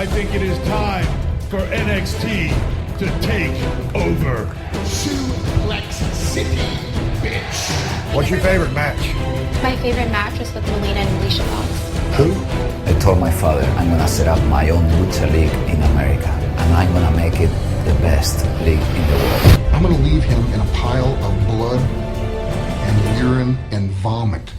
I think it is time for NXT to take over. Suplex City, bitch. What's your favorite match? My favorite match was with Lela and Alicia Fox. Who? I told my father I'm gonna set up my own lucha league in America, and I'm gonna make it the best league in the world. I'm gonna leave him in a pile of blood and urine and vomit.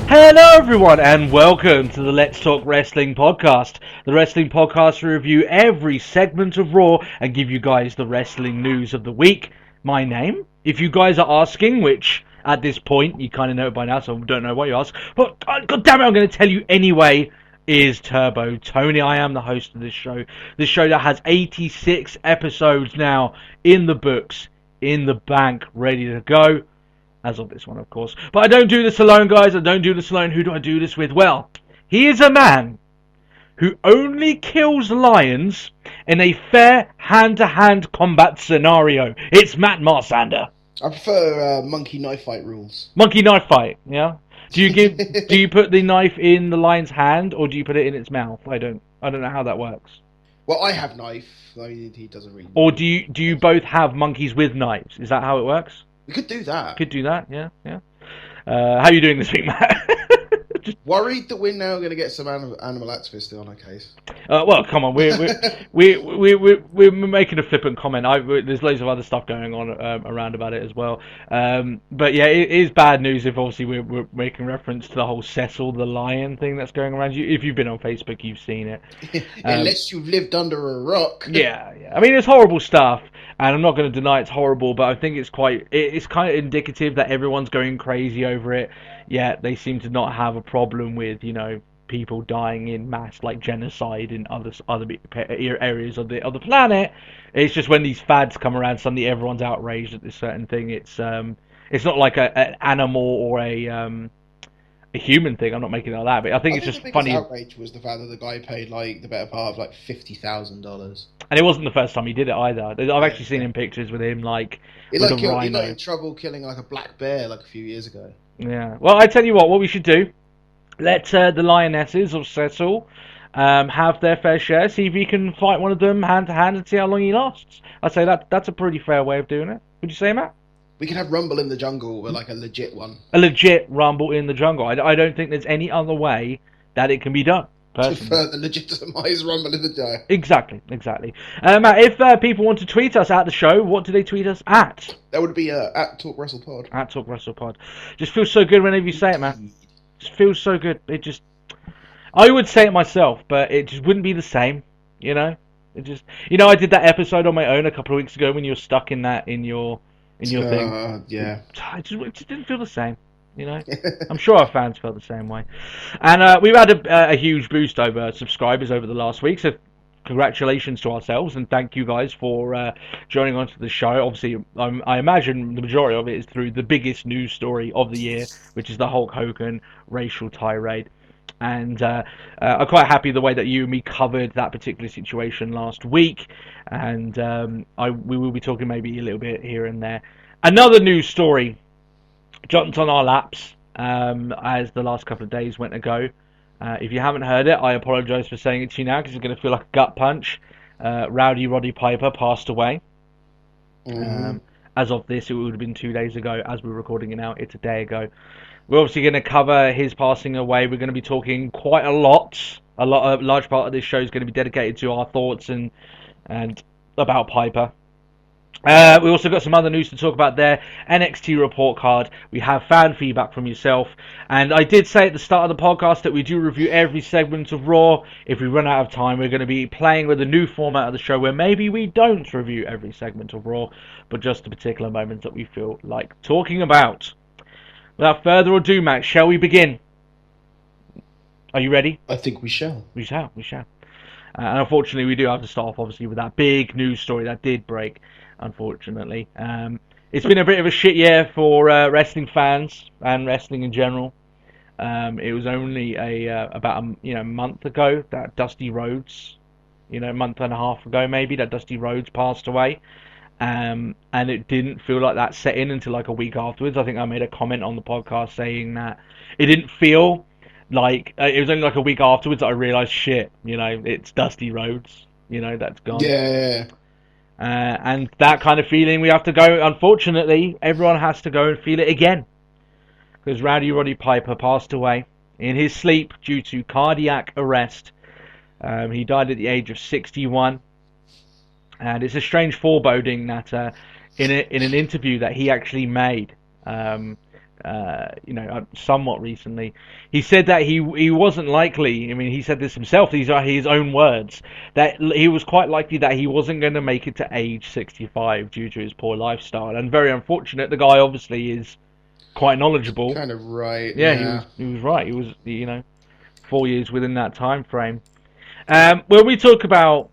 Hello everyone and welcome to the Let's Talk Wrestling podcast. The wrestling podcast will review every segment of Raw and give you guys the wrestling news of the week. My name, if you guys are asking, which at this point you kind of know it by now, so I don't know why you ask, but god damn it, I'm going to tell you anyway, is Turbo Tony. I am the host of this show that has 86 episodes now in the books, in the bank, ready to go. As of this one, of course. But I don't do this alone, guys. I don't do this alone. Who do I do this with? Well, he is a man who only kills lions in a fair hand-to-hand combat scenario. It's Matt Marsander. I prefer monkey knife fight rules. Monkey knife fight, yeah? Do you put the knife in the lion's hand, or do you put it in its mouth? I don't know how that works. Well, I have knife. I mean, he doesn't really. Or do you both have monkeys with knives? Is that how it works? We could do that. Could do that, yeah. How are you doing this week, Matt? Worried that we're now going to get some animal activists on our case. Well, come on, we're making a flippant comment. There's loads of other stuff going on around about it as well. But yeah, it is bad news if obviously we're making reference to the whole Cecil the lion thing that's going around. If you've been on Facebook, you've seen it. Unless you've lived under a rock. Yeah. I mean, it's horrible stuff. And I'm not going to deny it's horrible, but I think it's kind of indicative that everyone's going crazy over it. Yet they seem to not have a problem with, people dying in mass, like genocide in other areas of the planet. It's just when these fads come around, suddenly everyone's outraged at this certain thing. It's not like an animal or a human thing. I'm not making it like that, but I think it's just funny. The outrage was the fact that the guy paid the better part of $50,000. And it wasn't the first time he did it either. I've actually seen in pictures with him with a rhino. He got in trouble killing a black bear a few years ago. Yeah. Well, I tell you what we should do. Let the lionesses of Cecil have their fair share. See if he can fight one of them hand to hand and see how long he lasts. I'd say that's a pretty fair way of doing it. Would you say, Matt? We could have Rumble in the Jungle, but a legit one. A legit Rumble in the Jungle. I don't think there's any other way that it can be done. To further legitimize Rumble in the Jungle. Exactly. Matt, if people want to tweet us at the show, what do they tweet us at? That would be at Talk Wrestle Pod. At Talk Wrestle Pod. Just feels so good whenever you say it, man. Just feels so good. I would say it myself, but it just wouldn't be the same, It just, I did that episode on my own a couple of weeks ago when you were stuck in your thing. Yeah. It just didn't feel the same. I'm sure our fans felt the same way. And we've had a huge boost over subscribers over the last week, so congratulations to ourselves, and thank you guys for joining on to the show. Obviously, I imagine the majority of it is through the biggest news story of the year, which is the Hulk Hogan racial tirade. And I'm quite happy the way that you and me covered that particular situation last week, and we will be talking maybe a little bit here and there. Another news story jumped on our laps as the last couple of days went ago. If you haven't heard it, I apologise for saying it to you now because it's going to feel like a gut punch. Roddy Piper passed away. As of this, it would have been 2 days ago. As we're recording it now, it's a day ago. We're obviously going to cover his passing away. We're going to be talking quite a large part of this show is going to be dedicated to our thoughts and about Piper. We also got some other news to talk about there. NXT report card. We have fan feedback from yourself. And I did say at the start of the podcast that we do review every segment of Raw. If we run out of time, we're going to be playing with a new format of the show where maybe we don't review every segment of Raw, but just the particular moments that we feel like talking about. Without further ado, Max, shall we begin? Are you ready? I think we shall. We shall. And unfortunately, we do have to start off, obviously, with that big news story that did break. Unfortunately, it's been a bit of a shit year for wrestling fans and wrestling in general. It was only about a month ago that Dusty Rhodes, a month and a half ago maybe, that Dusty Rhodes passed away. and it didn't feel like that set in until like a week afterwards. I think I made a comment on the podcast saying that it didn't feel like it was only like a week afterwards that I realised, shit, it's Dusty Rhodes, that's gone. Yeah. And that kind of feeling we have to go, unfortunately, everyone has to go and feel it again. Because Roddy Piper passed away in his sleep due to cardiac arrest. He died at the age of 61. And it's a strange foreboding that in an interview that he actually made, somewhat recently, he said that he wasn't likely. I mean, he said this himself. These are his own words. That he was quite likely that he wasn't going to make it to age 65 due to his poor lifestyle. And very unfortunate. The guy obviously is quite knowledge,able. Kind of right. Yeah, he was right. He was 4 years within that time frame. When we talk about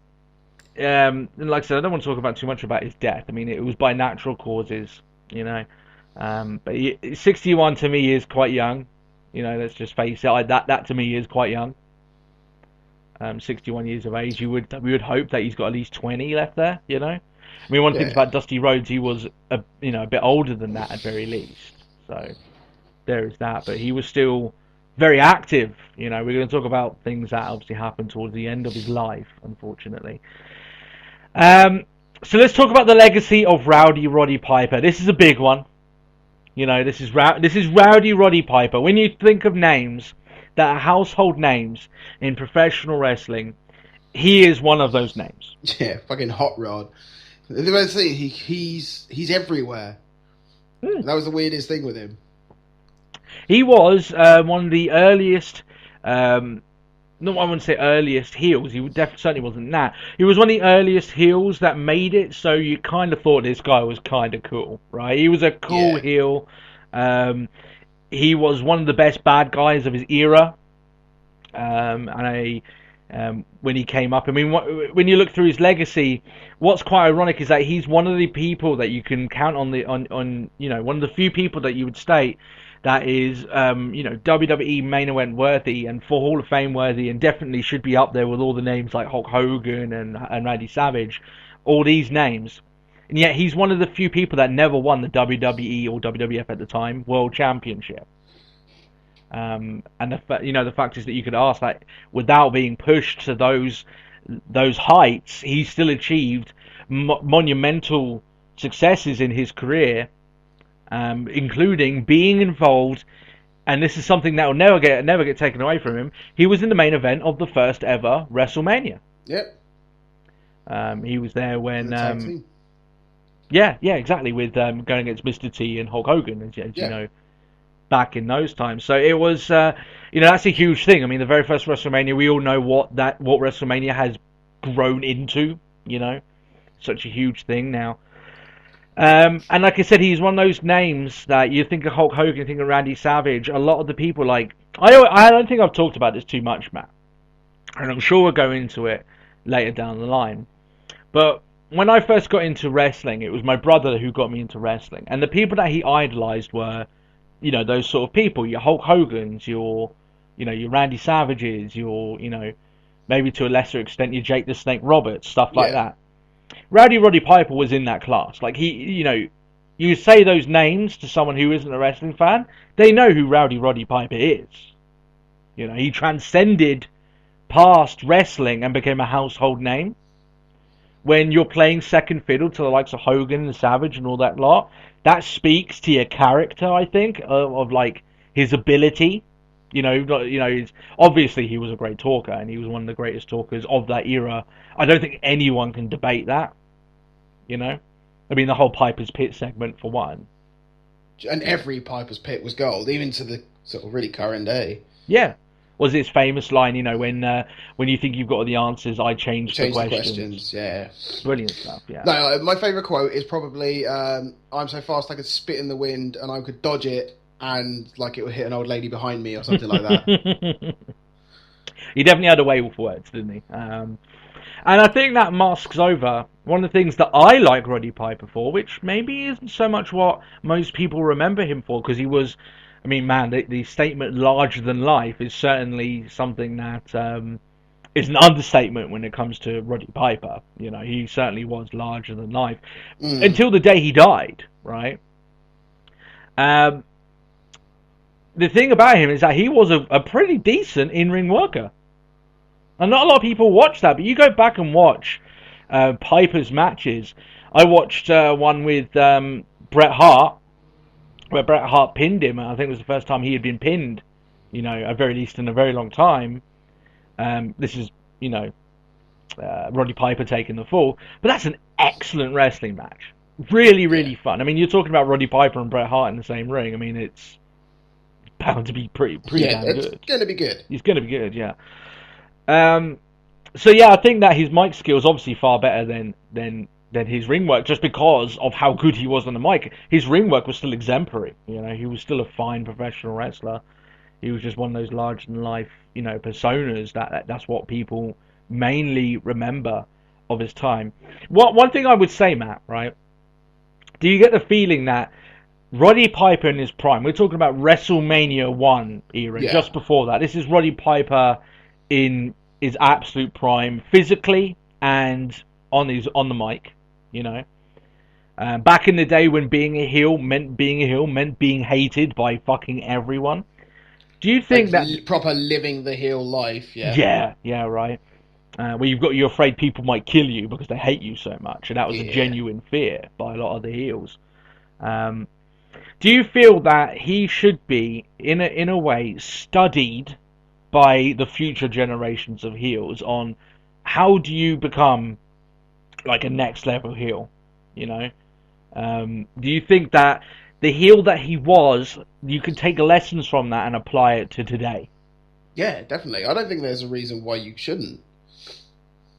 like I said, I don't want to talk about too much about his death. I mean, it was by natural causes, but 61 to me is quite young. Let's just face it. That to me is quite young. 61 years of age. We would hope that he's got at least 20 left there. I mean, one thing about Dusty Rhodes, he was a bit older than that at very least. So there is that. But he was still very active. We're going to talk about things that obviously happened towards the end of his life, unfortunately. So let's talk about the legacy of Roddy Piper. This is a big one. This is Roddy Piper. When you think of names that are household names in professional wrestling, he is one of those names. Yeah, fucking Hot Rod. He's everywhere. That was the weirdest thing with him. He was one of the earliest. Not I wouldn't say earliest heels. He certainly wasn't that. He was one of the earliest heels that made it, so you kind of thought this guy was kind of cool, right? He was a cool heel. He was one of the best bad guys of his era. When he came up, I mean, when you look through his legacy, what's quite ironic is that he's one of the people that you can count on one of the few people that you would state that is, WWE main event worthy and for Hall of Fame worthy, and definitely should be up there with all the names like Hulk Hogan and Randy Savage, all these names. And yet he's one of the few people that never won the WWE or WWF at the time World Championship. And the fact is that you could ask that without being pushed to those heights, he still achieved monumental successes in his career. Including being involved, and this is something that will never get taken away from him. He was in the main event of the first ever WrestleMania. Yep. He was there when, exactly, with going against Mr. T and Hulk Hogan, as back in those times. So it was, that's a huge thing. I mean, the very first WrestleMania, we all know what WrestleMania has grown into. Such a huge thing now. And like I said, he's one of those names that you think of Hulk Hogan, you think of Randy Savage. A lot of the people, I don't think I've talked about this too much, Matt, and I'm sure we'll go into it later down the line. But when I first got into wrestling, it was my brother who got me into wrestling, and the people that he idolized were, those sort of people. Your Hulk Hogans, your Randy Savages, your, maybe to a lesser extent, your Jake the Snake Roberts, stuff like that. Roddy Piper was in that class. Like you say those names to someone who isn't a wrestling fan, they know who Roddy Piper is. He transcended past wrestling and became a household name. When you're playing second fiddle to the likes of Hogan and Savage and all that lot, that speaks to your character, I think, of like his ability. Obviously he was a great talker, and he was one of the greatest talkers of that era. I don't think anyone can debate that. I mean, the whole Piper's Pit segment for one. And every Piper's Pit was gold, even to the sort of really current day. Yeah. Was his famous line, when you think you've got all the answers, I change the questions. Yeah. Brilliant stuff, yeah. No, my favourite quote is probably, I'm so fast I could spit in the wind and I could dodge it and like it would hit an old lady behind me or something like that. He definitely had a way with words, didn't he? And I think that masks over one of the things that I like Roddy Piper for, which maybe isn't so much what most people remember him for, because he was, I mean, man, the statement larger than life is certainly something that is an understatement when it comes to Roddy Piper. You know, he certainly was larger than life until the day he died, right? The thing about him is that he was a pretty decent in-ring worker. And not a lot of people watch that, but you go back and watch Piper's matches. I watched one with Bret Hart, where Bret Hart pinned him, and I think it was the first time he had been pinned, you know, at very least in a very long time. This is, you know, Roddy Piper taking the fall, but that's an excellent wrestling match. Really, really fun. I mean, you're talking about Roddy Piper and Bret Hart in the same ring. I mean, it's bound to be pretty damn good. It's going to be good. It's going to be good, yeah. So yeah, I think that his mic skills obviously far better than his ring work, just because of how good he was on the mic. His ring work was still exemplary. You know, he was still a fine professional wrestler. He was just one of those larger than life, you know, personas that's what people mainly remember of his time. One thing I would say, Matt, right? Do you get the feeling that Roddy Piper in his prime, we're talking about WrestleMania 1 era, just before that, this is Roddy Piper in his absolute prime, physically and on the mic, you know. Back in the day when being a heel meant being hated by fucking everyone. Do you think that proper living the heel life? Yeah, right. Where you're afraid people might kill you because they hate you so much, and that was a genuine fear by a lot of the heels. Do you feel that he should be in a way studied by the future generations of heels on how do you become like a next level heel? You know, do you think that the heel that he was, you can take lessons from that and apply it to today? Yeah, definitely. I don't think there's a reason why you shouldn't.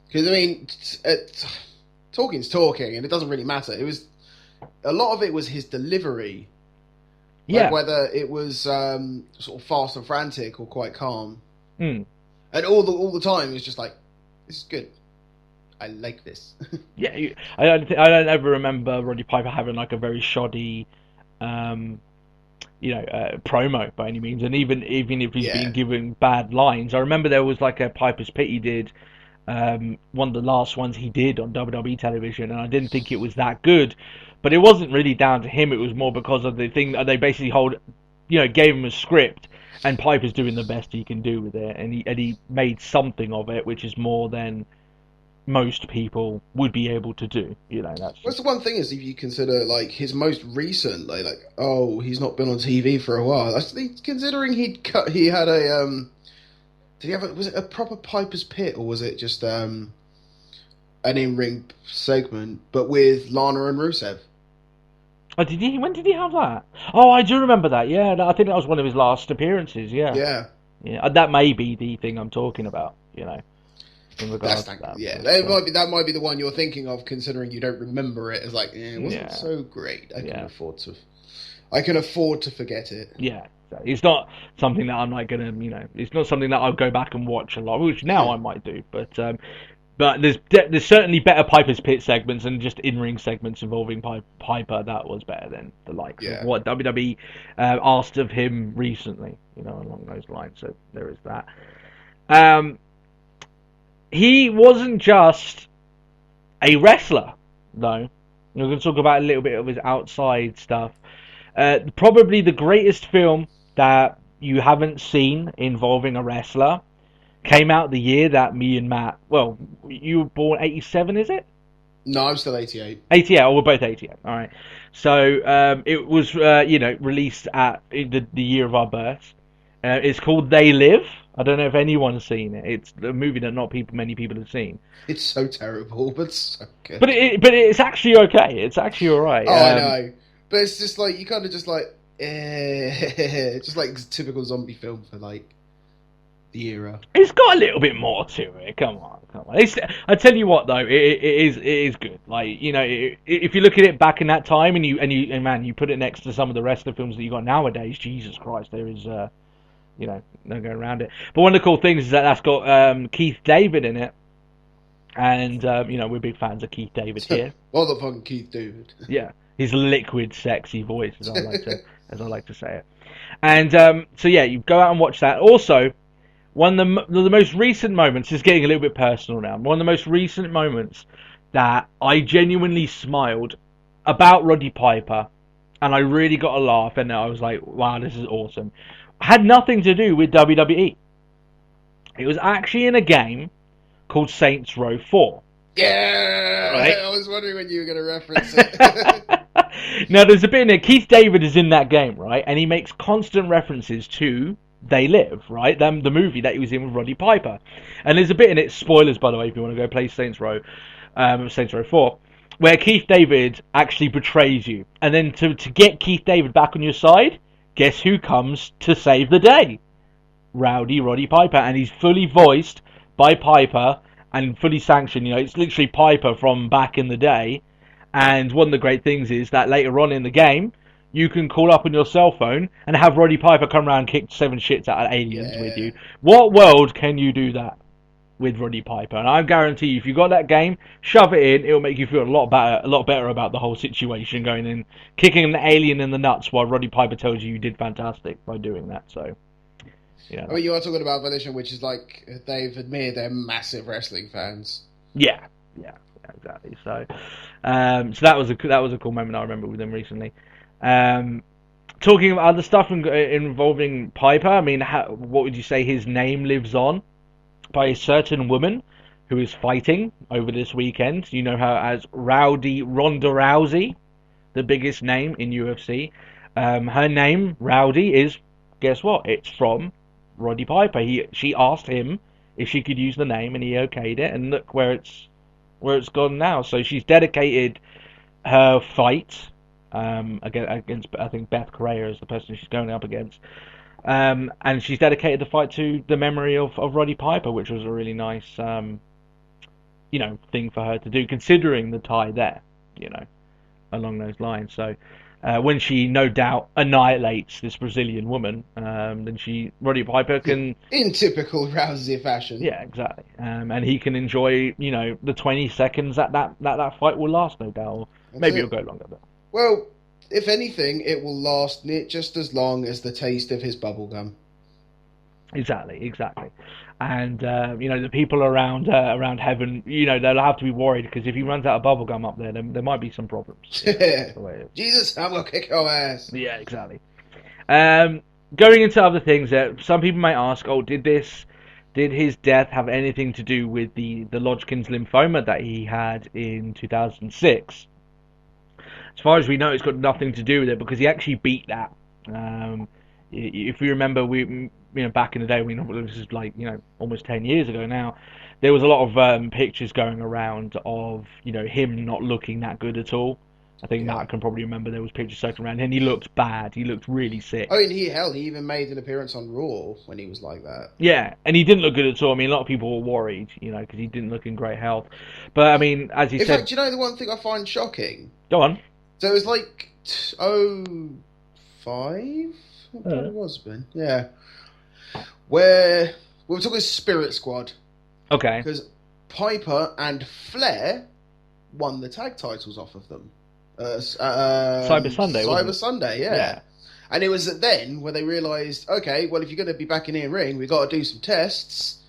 Because, I mean, talking's talking, and it doesn't really matter. It was a lot of it was his delivery. Like whether it was sort of fast and frantic or quite calm. And all the time, it was just like, this is good. I like this. I don't ever remember Roddy Piper having like a very shoddy, promo by any means. And even if he's been given bad lines, I remember there was like a Piper's Pit he did, one of the last ones he did on WWE television, and I didn't think it was that good. But it wasn't really down to him. It was more because of the thing that they basically gave him a script, and Piper's doing the best he can do with it, and he made something of it, which is more than most people would be able to do. You know, that's the one thing is, if you consider like his most recent, he's not been on TV for a while. Considering he had a was it a proper Piper's Pit, or was it just an in-ring segment, but with Lana and Rusev? Oh, did he? When did he have that? Oh, I do remember that. Yeah, I think that was one of his last appearances. Yeah. That may be the thing I'm talking about. You know, in regards to that. Yeah, that might be the one you're thinking of, considering you don't remember it. As like, it wasn't so great. I can afford to forget it. Yeah, it's not something that I'm like gonna, it's not something that I'll go back and watch a lot, which now I might do, but there's certainly better Piper's Pit segments and just in-ring segments involving Piper. That was better than the likes of what WWE asked of him recently, along those lines. So there is that. He wasn't just a wrestler, though. We're going to talk about a little bit of his outside stuff. Probably the greatest film that you haven't seen involving a wrestler came out the year that me and Matt... Well, you were born 87, is it? No, I'm still 88. 88, we're both 88. All right. So it was, released at the year of our births. It's called They Live. I don't know if anyone's seen it. It's a movie that many people have seen. It's so terrible, but so good. But it's actually okay. It's actually all right. Oh, I know. But it's just like, you kind of just like... just like typical zombie film for like... the era. It's got a little bit more to it. Come on. I tell you what, though, it is good. Like, if you look at it back in that time, and you put it next to some of the rest of the films that you got nowadays, Jesus Christ, there is no going around it. But one of the cool things is that's got Keith David in it, and we're big fans of Keith David here. Motherfucking Keith David. Yeah, his liquid, sexy voice, as I like to say it. And so yeah, you go out and watch that. Also, one of the most recent moments is getting a little bit personal now. One of the most recent moments that I genuinely smiled about Roddy Piper, and I really got a laugh, and I was like, wow, this is awesome. Had nothing to do with WWE. It was actually in a game called Saints Row 4. Yeah, right? I was wondering when you were going to reference it. Now, there's a bit in it. Keith David is in that game, right? And he makes constant references to They Live, right? The movie that he was in with Roddy Piper. And there's a bit in it, spoilers, by the way, if you want to go play Saints Row 4, where Keith David actually betrays you. And then to get Keith David back on your side, guess who comes to save the day? Roddy Piper. And he's fully voiced by Piper and fully sanctioned. You know, it's literally Piper from back in the day. And one of the great things is that later on in the game, you can call up on your cell phone and have Roddy Piper come around and kick 7 shits out of aliens with you. What world can you do that with Roddy Piper? And I guarantee you, if you got that game, shove it in, it'll make you feel a lot better about the whole situation, going in, kicking an alien in the nuts while Roddy Piper tells you did fantastic by doing that. So, yeah. I mean, you are talking about Volition, which is like, they've admitted they're massive wrestling fans. Yeah, exactly. So that was a cool moment I remember with them recently. Talking about other stuff involving Piper, I mean, what would you say his name lives on? By a certain woman who is fighting over this weekend. You know her as Rowdy Ronda Rousey, the biggest name in UFC. Her name, Rowdy, is, guess what? It's from Roddy Piper. She asked him if she could use the name, and he okayed it. And look where it's gone now. So she's dedicated her fight against, I think, Beth Correa is the person she's going up against. And she's dedicated the fight to the memory of Roddy Piper, which was a really nice, thing for her to do, considering the tie there, along those lines. So when she no doubt annihilates this Brazilian woman, then Roddy Piper can, in typical Rousey fashion. Yeah, exactly. And he can enjoy, the 20 seconds that fight will last, no doubt. Or maybe it'll go longer. But well, if anything, it will last just as long as the taste of his bubblegum. Exactly. And, the people around heaven, they'll have to be worried, because if he runs out of bubblegum up there, then there might be some problems. Jesus, I'm going to kick your ass. Yeah, exactly. Going into other things, some people might ask, did his death have anything to do with the Hodgkin's lymphoma that he had in 2006? As far as we know, it's got nothing to do with it, because he actually beat that. If you remember, back in the day, this is like, almost 10 years ago now, there was a lot of pictures going around of, him not looking that good at all. I think Matt can probably remember there was pictures circling around, and he looked bad. He looked really sick. I mean, he even made an appearance on Raw when he was like that. Yeah, and he didn't look good at all. I mean, a lot of people were worried, because he didn't look in great health. But, I mean, as he said... In fact, do you know the one thing I find shocking? Go on. So it was like 2005? What it was been? Yeah. Where we were talking Spirit Squad. Okay. Because Piper and Flair won the tag titles off of them. Cyber Sunday, wasn't it? Cyber Sunday, yeah. And it was then where they realised, okay, well, if you're going to be back in the ring, we've got to do some tests.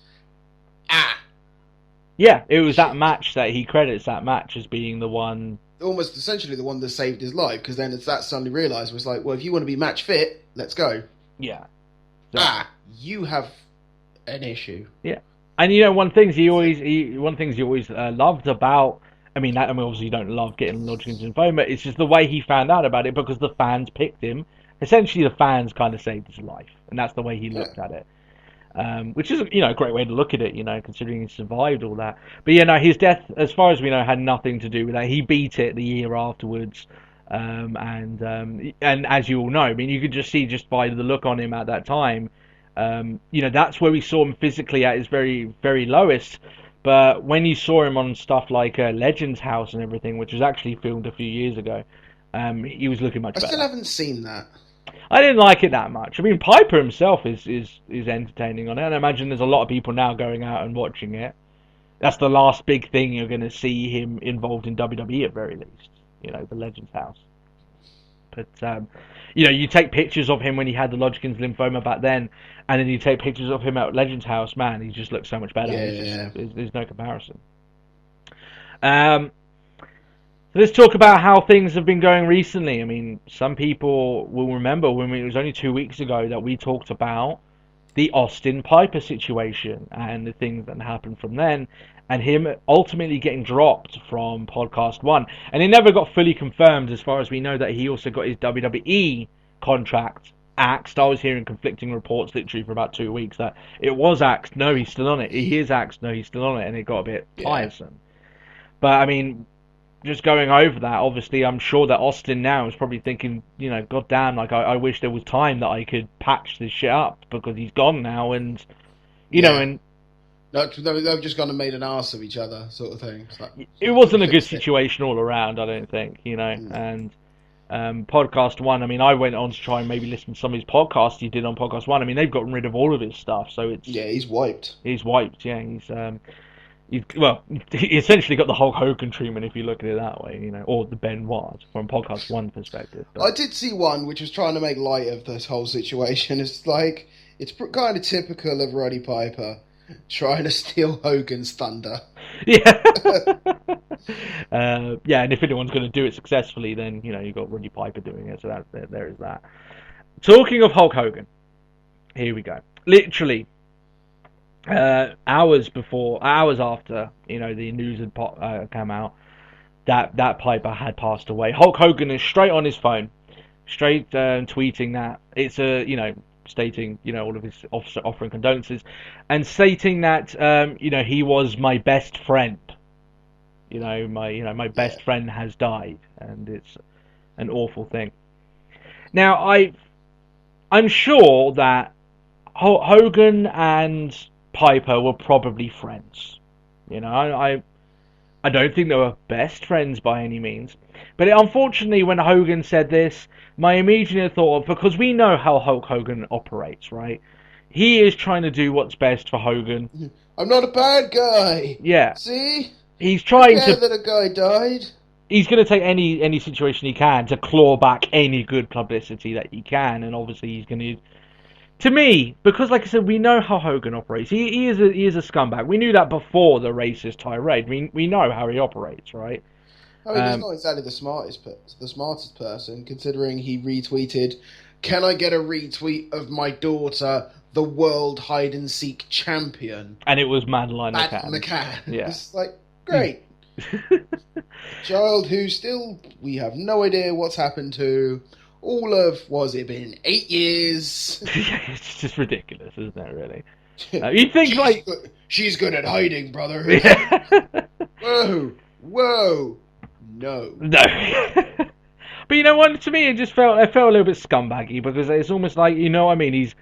Yeah, it was that match that he credits that match as being the one... Almost essentially the one that saved his life, because then it's that suddenly realised, was like, well, if you want to be match fit, let's go. Yeah. You have an issue. Yeah. And one thing he always loved about, obviously you don't love getting Hodgkin's lymphoma, it's just the way he found out about it, because the fans picked him. Essentially the fans kind of saved his life, and that's the way he looked at it. Which is, a great way to look at it, considering he survived all that. But, his death, as far as we know, had nothing to do with that. He beat it the year afterwards. And as you all know, you could just see just by the look on him at that time, that's where we saw him physically at his very, very lowest. But when you saw him on stuff like Legends House and everything, which was actually filmed a few years ago, he was looking much better. I still haven't seen that. I didn't like it that much. Piper himself is entertaining on it, and I imagine there's a lot of people now going out and watching it. That's the last big thing you're going to see him involved in WWE at very least. The Legends House. But you take pictures of him when he had the Hodgkin's lymphoma back then, and then you take pictures of him at Legends House. Man, he just looks so much better. Yeah. There's no comparison. So let's talk about how things have been going recently. I mean, some people will remember when it was only 2 weeks ago that we talked about the Austin Piper situation and the things that happened from then, and him ultimately getting dropped from Podcast One. And it never got fully confirmed, as far as we know, that he also got his WWE contract axed. I was hearing conflicting reports literally for about 2 weeks that it was axed, no, he's still on it. He is axed, no, he's still on it, and it got a bit tiresome. But I mean, just going over that, obviously, I'm sure that Austin now is probably thinking, God damn, like I wish there was time that I could patch this shit up, because he's gone now, and you know, and they've just gone and made an arse of each other, sort of thing. It wasn't a good situation all around, I don't think, and Podcast One, I mean, I went on to try and maybe listen to some of his podcasts he did on Podcast One. I mean, they've gotten rid of all of his stuff, so it's... Yeah, he's wiped. He's wiped, yeah. He essentially got the Hulk Hogan treatment, if you look at it that way, or the Benoit, from Podcast One perspective. But... I did see one which was trying to make light of this whole situation. It's kind of typical of Roddy Piper trying to steal Hogan's thunder. Yeah. And if anyone's going to do it successfully, then, you've got Roddy Piper doing it, so there is that. Talking of Hulk Hogan, here we go. Literally, hours after the news had come out that Piper had passed away, Hulk Hogan is straight on his phone, tweeting that it's stating all of his offering condolences, and stating that he was my best friend. My best friend has died, and it's an awful thing. Now I'm sure that Hogan and Piper were probably friends. I don't think they were best friends by any means. But unfortunately, when Hogan said this, my immediate thought, because we know how Hulk Hogan operates, right? He is trying to do what's best for Hogan. I'm not a bad guy. Yeah. See? He's trying to... that a guy died. He's going to take any situation he can to claw back any good publicity that he can, and obviously he's going to... To me, because like I said, we know how Hogan operates. He is a scumbag. We knew that before the racist tirade. We know how he operates, right? I mean, he's not exactly the smartest person, considering he retweeted, "Can I get a retweet of my daughter, the world hide and seek champion?" And it was Madeline McCann. Yeah. It's like, great. Child who still, we have no idea what's happened to. All of, it been 8 years? It's just ridiculous, isn't it, really? You'd think, she's good at hiding, brother. Yeah. Whoa. No. But what, to me, it felt a little bit scumbaggy, because it's almost like, what I mean,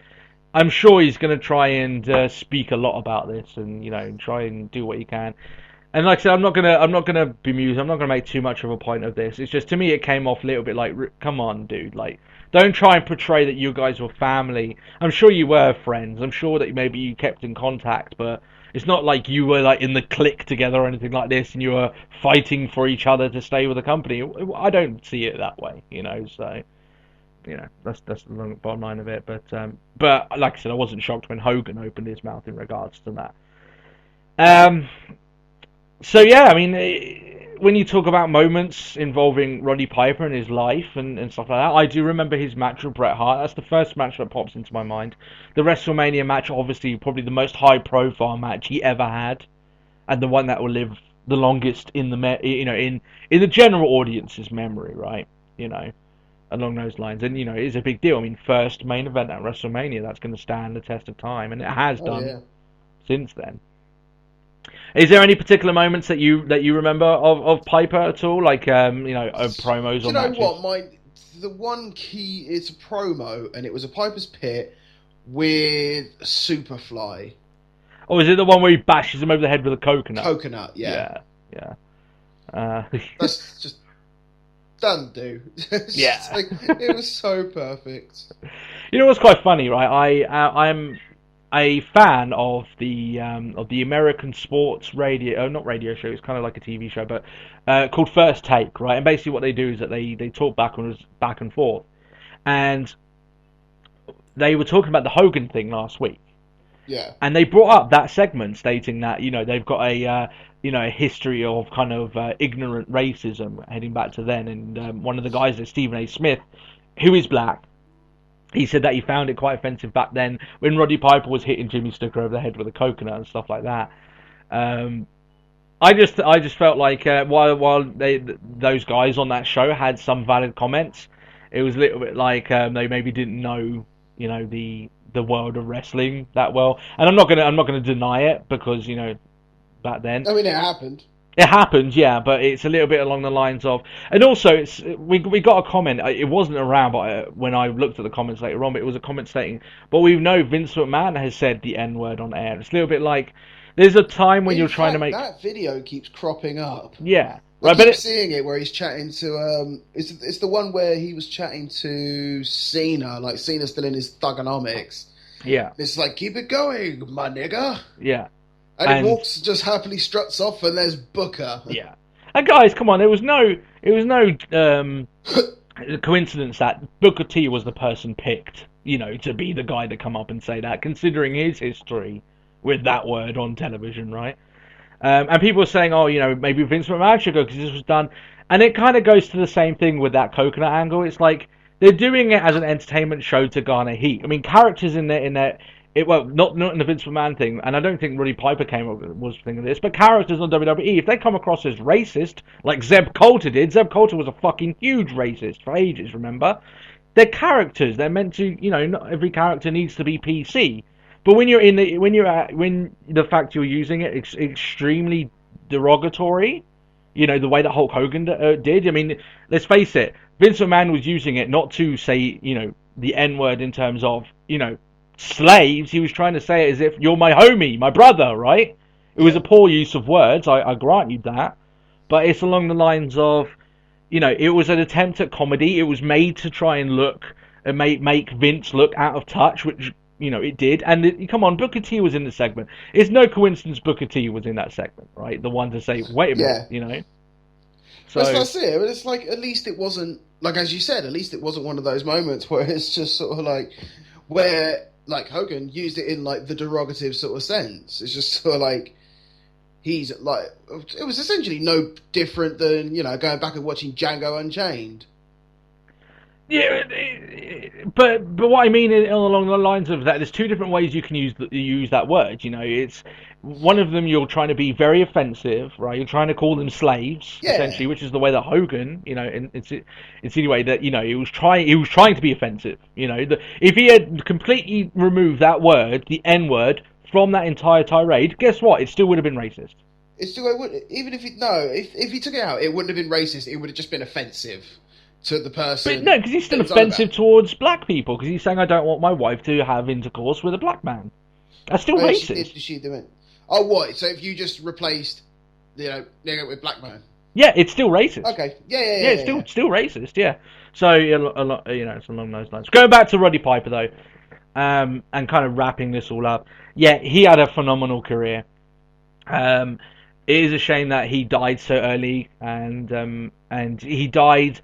I'm sure he's going to try and speak a lot about this, and, try and do what he can. And like I said, I'm not gonna bemuse. I'm not gonna make too much of a point of this. It's just, to me, it came off a little bit like, come on, dude. Like, don't try and portray that you guys were family. I'm sure you were friends. I'm sure that maybe you kept in contact, but it's not like you were like in the clique together or anything like this, and you were fighting for each other to stay with the company. I don't see it that way, So, that's the bottom line of it. But like I said, I wasn't shocked when Hogan opened his mouth in regards to that. So yeah, I mean, when you talk about moments involving Roddy Piper and his life and stuff like that, I do remember his match with Bret Hart. That's the first match that pops into my mind. The WrestleMania match, obviously, probably the most high-profile match he ever had, and the one that will live the longest in the in the general audience's memory, right? Along those lines, and it is a big deal. I mean, first main event at WrestleMania, that's going to stand the test of time, and it has done since then. Is there any particular moments that you remember of Piper at all, like of promos or matches? You know what? The one key is a promo, and it was a Piper's Pit with Superfly. Oh, is it the one where he bashes him over the head with a coconut? Coconut, yeah. That's just done, dude. It was so perfect. You know what's quite funny, right? I'm a fan of the American sports radio, not radio show, it's kind of like a TV show, but called First Take, right? And basically what they do is that they talk back and forth, and they were talking about the Hogan thing last week. Yeah. And they brought up that segment, stating that they've got a a history of kind of ignorant racism heading back to then. And one of the guys, is Stephen A. Smith, who is black. He said that he found it quite offensive back then when Roddy Piper was hitting Jimmy Snooker over the head with a coconut and stuff like that. I just felt like while those guys on that show had some valid comments, it was a little bit like they maybe didn't know the world of wrestling that well. And I'm not gonna deny it, because back then, I mean, it happened. It happened, yeah, but it's a little bit along the lines of, and also we got a comment. It wasn't around, but when I looked at the comments later on, but it was a comment stating, "But we know Vince McMahon has said the N word on air." It's a little bit like there's a time when you're trying to make that video keeps cropping up. Yeah, I right. keep seeing it where he's chatting to it's the one where he was chatting to Cena, like Cena's still in his thugonomics. Yeah, it's like, keep it going, my nigga. Yeah. And he just happily struts off, and there's Booker. Yeah. And guys, come on, it was no coincidence that Booker T was the person picked, to be the guy to come up and say that, considering his history with that word on television, right? And people were saying, maybe Vince McMahon should go because this was done. And it kind of goes to the same thing with that coconut angle. It's like they're doing it as an entertainment show to garner heat. I mean, characters in there. Not in the Vince McMahon thing, and I don't think Roddy Piper was thinking of this, but characters on WWE, if they come across as racist, like Zeb Coulter did, Zeb Coulter was a fucking huge racist for ages, remember? They're characters, they're meant to, not every character needs to be PC, but when the fact you're using it, it's extremely derogatory, the way that Hulk Hogan did. I mean, let's face it, Vince McMahon was using it not to say, the N-word in terms of, slaves. He was trying to say it as if you're my homie, my brother, right? It was a poor use of words, I grant you that, but it's along the lines of, it was an attempt at comedy. It was made to try and look and make Vince look out of touch, which it did. And come on, Booker T was in the segment. It's no coincidence Booker T was in that segment, right? The one to say, wait a minute, So that's it. But it's like, at least it wasn't, like as you said, at least it wasn't one of those moments where it's just sort of like where. Like Hogan used it in like the derogative sort of sense. It's just sort of like he's like, it was essentially no different than going back and watching Django Unchained. Yeah, but what I mean along the lines of that, there's two different ways you can use that word. It's one of them, you're trying to be very offensive, right? You're trying to call them slaves, essentially, which is the way that Hogan, it's anyway that he was trying to be offensive. If he had completely removed that word, the N word, from that entire tirade, guess what? It still would have been racist. It would, even if if he took it out, it wouldn't have been racist. It would have just been offensive to the person. But no, because he's still offensive towards black people. Because he's saying, I don't want my wife to have intercourse with a black man. That's still racist. She do it. Oh, what? So if you just replaced, nigga with black man? Yeah, it's still racist. Okay. Yeah. It's still racist. Yeah. So it's along those lines. Going back to Roddy Piper though, and kind of wrapping this all up. Yeah, he had a phenomenal career. It is a shame that he died so early, and he died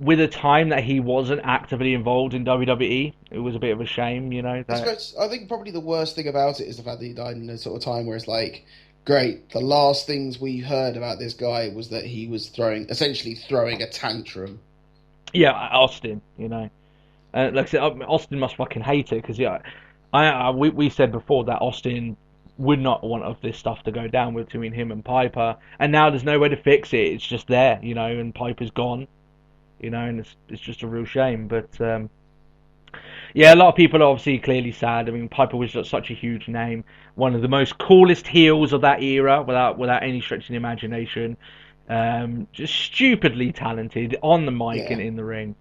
with a time that he wasn't actively involved in WWE. It was a bit of a shame, I think probably the worst thing about it is the fact that he died in a sort of time where it's like, great, the last things we heard about this guy was that he was essentially throwing a tantrum. Yeah, Austin, like I said, Austin must fucking hate it, because we said before that Austin would not want of this stuff to go down between him and Piper, and now there's no way to fix it. It's just there, and Piper's gone. And it's just a real shame. But yeah, a lot of people are obviously clearly sad. I mean, Piper was just such a huge name, one of the most coolest heels of that era, without any stretch of the imagination. Just stupidly talented on the mic and in the ring.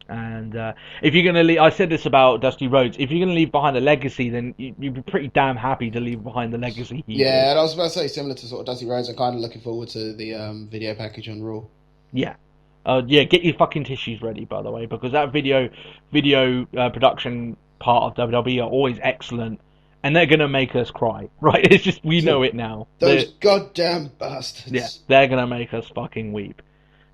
And if you're gonna leave, I said this about Dusty Rhodes. If you're gonna leave behind a legacy, then you'd be pretty damn happy to leave behind the legacy. Yeah, and I was about to say, similar to sort of Dusty Rhodes, I'm kind of looking forward to the video package on Raw. Yeah. Get your fucking tissues ready, by the way, because that video production part of WWE are always excellent, and they're gonna make us cry, right? It's just we know it now. Those goddamn bastards. Yeah, they're gonna make us fucking weep.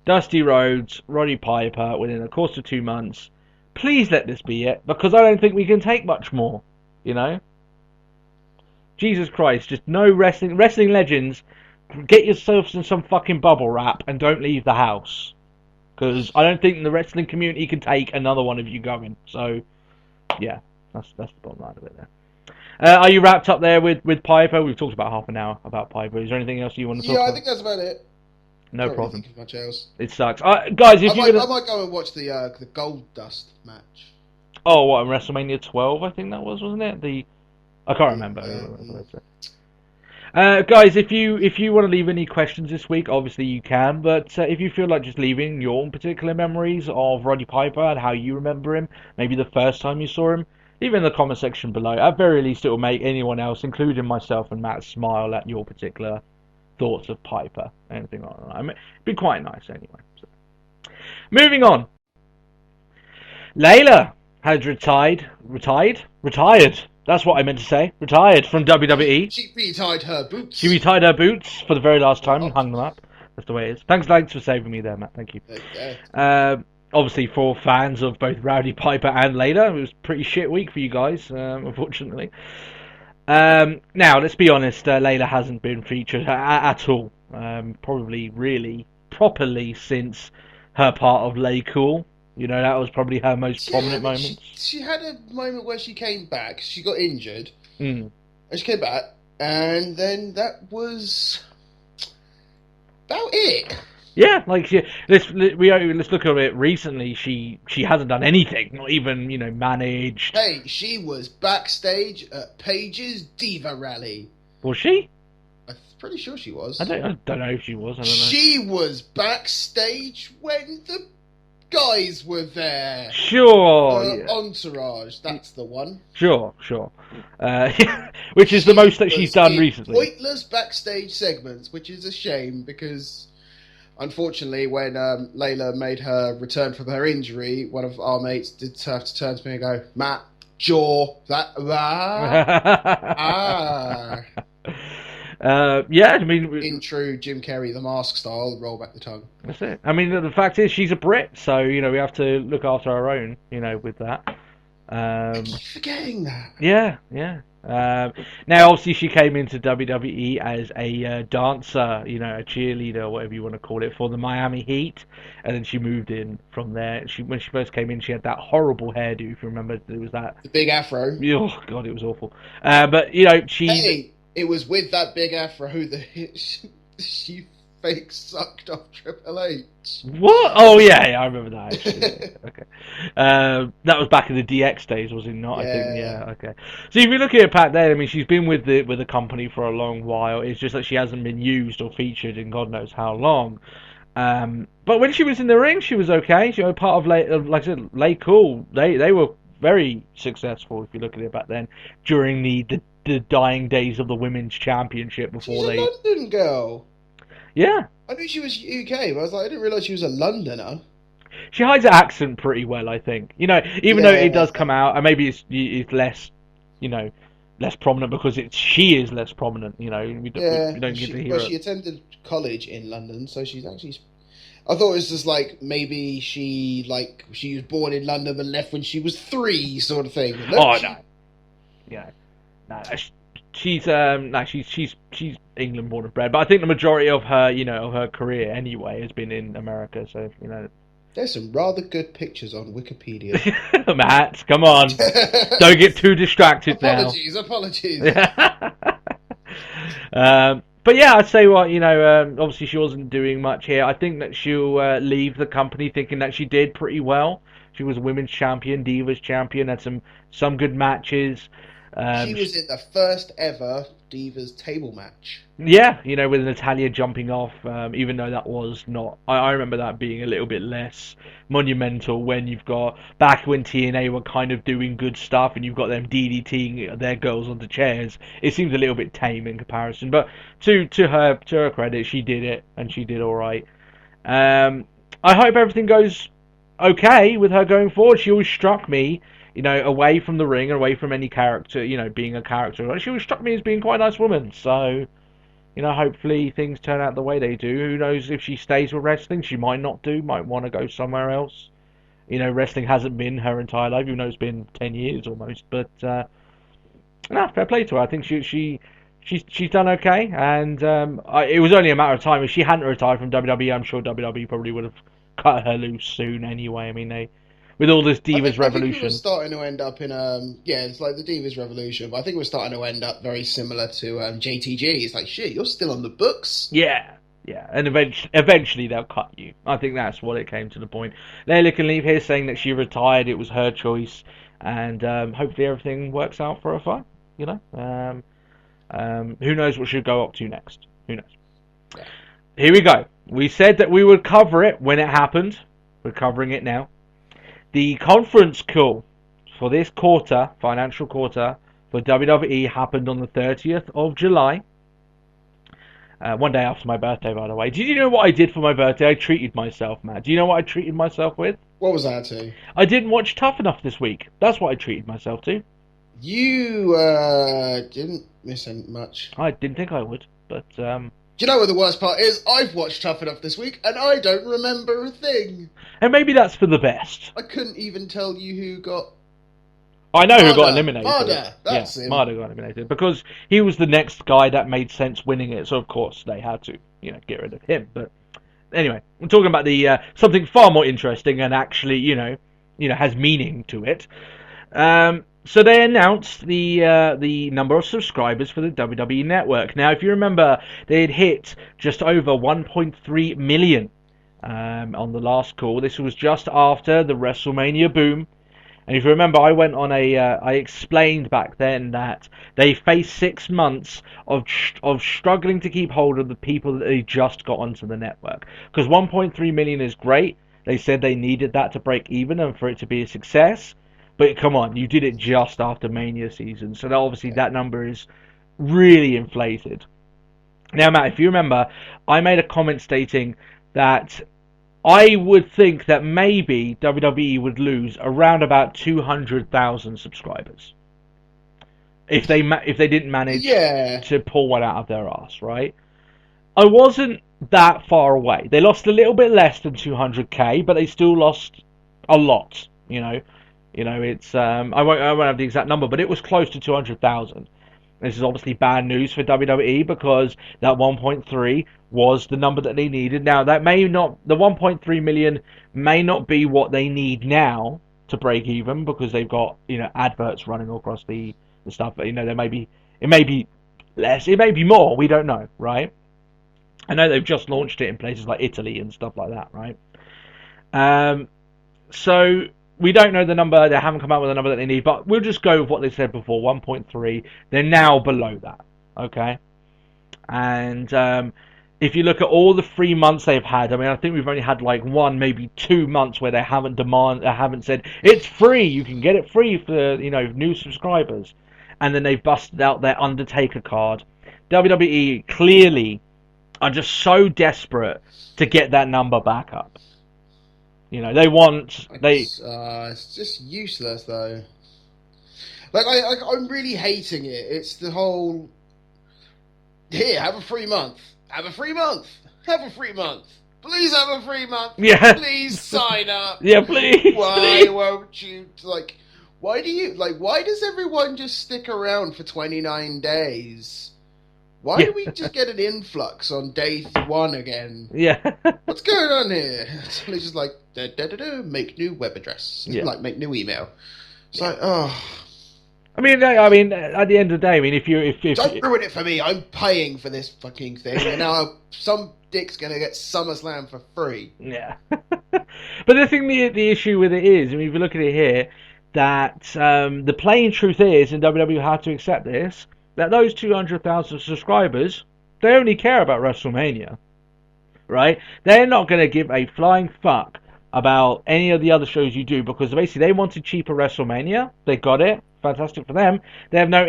Dusty Rhodes, Roddy Piper, within the course of 2 months. Please let this be it, because I don't think we can take much more. You know. Jesus Christ, just no wrestling legends. Get yourselves in some fucking bubble wrap and don't leave the house. Because I don't think the wrestling community can take another one of you going. So, yeah, that's the bottom line of it there. Are you wrapped up there with Piper? We've talked about half an hour about Piper. Is there anything else you want to talk about? Yeah, I think that's about it. No Can't problem. Really think of much else. It sucks. Guys, if I might go and watch the Gold Dust match. Oh, what, in WrestleMania 12, I think that was, wasn't it? I can't remember. Guys, if you want to leave any questions this week, obviously you can. But if you feel like just leaving your own particular memories of Roddy Piper and how you remember him, maybe the first time you saw him, leave it in the comment section below. At very least, it will make anyone else, including myself and Matt, smile at your particular thoughts of Piper. Anything like that. I mean, it'd be quite nice anyway. So. Moving on. Lela has retired. That's what I meant to say. Retired from WWE. She retired her boots. She retired her boots for the very last time and hung them up. That's the way it is. Thanks for saving me there, Matt. Thank you. Obviously, for fans of both Rowdy Piper and Lela, it was a pretty shit week for you guys, unfortunately. Now, let's be honest, Lela hasn't been featured at all. Probably really properly since her part of Lay Cool. You know, that was probably her most prominent moment. She had a moment where she came back. She got injured. Mm. And she came back. And then that was about it. Yeah, like let's look at it recently. She hasn't done anything, not even managed. Hey, she was backstage at Paige's Diva Rally. Was she? I'm pretty sure she was. I don't know if she was. I don't know. She was backstage when the guys were there. Sure. Entourage, that's the one. Sure. Which is the most that she's done recently. Pointless backstage segments, which is a shame because, unfortunately, when Lela made her return from her injury, one of our mates did have to turn to me and go, "Matt, jaw that." Yeah, I mean, in true Jim Carrey, the Mask style, roll back the tongue. That's it. I mean, the fact is, she's a Brit, so we have to look after our own, with that. I keep forgetting that. Yeah. Now, obviously, she came into WWE as a dancer, a cheerleader, whatever you want to call it, for the Miami Heat, and then she moved in from there. When she first came in, she had that horrible hairdo. If you remember, it was that the big afro. Oh God, it was awful. But she. Hey. It was with that big afro that she fake sucked off Triple H. What? Oh yeah, I remember that. Actually. Okay, that was back in the DX days, was it not? Yeah. I think. Yeah. Okay. So if you look at it back then, I mean, she's been with the company for a long while. It's just that she hasn't been used or featured in God knows how long. But when she was in the ring, she was okay. She was part of like I said, Lay Cool. They were very successful if you look at it back then during the dying days of the women's championship before She's a London girl. Yeah. I knew she was UK, but I was like, I didn't realise she was a Londoner. She hides her accent pretty well, I think. Even though it does come out, and maybe it's less, less prominent because she is less prominent. We don't get to hear she attended college in London, so she's actually. I thought it was just like maybe she was born in London but left when she was 3, sort of thing. No. Yeah. No, she's England born and bred, but I think the majority of her, of her career anyway, has been in America. So there's some rather good pictures on Wikipedia. Matt, come on, don't get too distracted Apologies. But yeah, I'd say obviously she wasn't doing much here. I think that she'll leave the company thinking that she did pretty well. She was women's champion, Divas champion, had some good matches. She was in the first ever Divas table match. Yeah, with Natalia jumping off, even though that was not... I remember that being a little bit less monumental when you've got... Back when TNA were kind of doing good stuff and you've got them DDTing their girls onto chairs, it seems a little bit tame in comparison. But to her credit, she did it, and she did alright. I hope everything goes okay with her going forward. She always struck me away from the ring, away from any character, being a character. She struck me as being quite a nice woman. So, hopefully things turn out the way they do. Who knows if she stays with wrestling? She might not do. Might want to go somewhere else. Wrestling hasn't been her entire life, even though it's been 10 years almost. But fair play to her. I think she's done okay, and it was only a matter of time. If she hadn't retired from WWE, I'm sure WWE probably would have cut her loose soon anyway. I mean, with all this Divas Revolution. I think it was starting to end up in it's like the Divas Revolution, but I think we're starting to end up very similar to JTG. It's like, shit, you're still on the books. Yeah, and eventually they'll cut you. I think that's what it came to the point. Lela can leave here saying that she retired. It was her choice, and hopefully everything works out for her fine. Who knows what she'll go up to next? Who knows? Yeah. Here we go. We said that we would cover it when it happened. We're covering it now. The conference call for this financial quarter for WWE happened on the 30th of July. One day after my birthday, by the way. Did you know what I did for my birthday? I treated myself, Matt. Do you know what I treated myself with? What was that to? I didn't watch Tough Enough this week. That's what I treated myself to. You didn't miss much. I didn't think I would, but do you know what the worst part is? I've watched Tough Enough this week, and I don't remember a thing. And maybe that's for the best. I couldn't even tell you who got... I know who got eliminated. That's him. Marder got eliminated, because he was the next guy that made sense winning it, so of course they had to, get rid of him. But anyway, I'm talking about the something far more interesting and actually, has meaning to it. So they announced the number of subscribers for the WWE Network. Now, if you remember, they had hit just over 1.3 million on the last call. This was just after the WrestleMania boom. And if you remember, I went on I explained back then that they faced 6 months of struggling to keep hold of the people that they just got onto the network. Because 1.3 million is great. They said they needed that to break even and for it to be a success. But come on, you did it just after Mania season, so obviously that number is really inflated. Now, Matt, if you remember, I made a comment stating that I would think that maybe WWE would lose around about 200,000 subscribers if they didn't manage to pull one out of their ass, right? I wasn't that far away. They lost a little bit less than 200k, but they still lost a lot, It's I won't have the exact number, but it was close to 200,000. This is obviously bad news for WWE because that 1.3 was the number that they needed. Now the 1.3 million may not be what they need now to break even because they've got adverts running across the stuff. But it may be less, it may be more. We don't know, right? I know they've just launched it in places like Italy and stuff like that, right? So we don't know the number. They haven't come out with the number that they need, but we'll just go with what they said before, 1.3. They're now below that, okay? And if you look at all the 3 months they've had, I think we've only had like 1, maybe 2 months where they haven't said it's free. You can get it free for new subscribers, and then they've busted out their Undertaker card. WWE clearly are just so desperate to get that number back up. It's just useless, though. Like, I'm really hating it. It's the whole... Here, have a free month. Have a free month. Have a free month. Please have a free month. Yeah. Please sign up. Yeah, please. Why won't you... why does everyone just stick around for 29 days? Why do we just get an influx on day 1 again? Yeah. What's going on here? It's just like, make new web address. Yeah. Make new email. It's like, oh. at the end of the day, if don't ruin it for me. I'm paying for this fucking thing, and now some dick's gonna get SummerSlam for free. Yeah. But the issue with it is, if you look at it here, that the plain truth is, and WWE have to accept this, that those 200,000 subscribers, they only care about WrestleMania, right? They're not going to give a flying fuck about any of the other shows you do because basically they wanted cheaper WrestleMania. They got it. Fantastic for them. They have no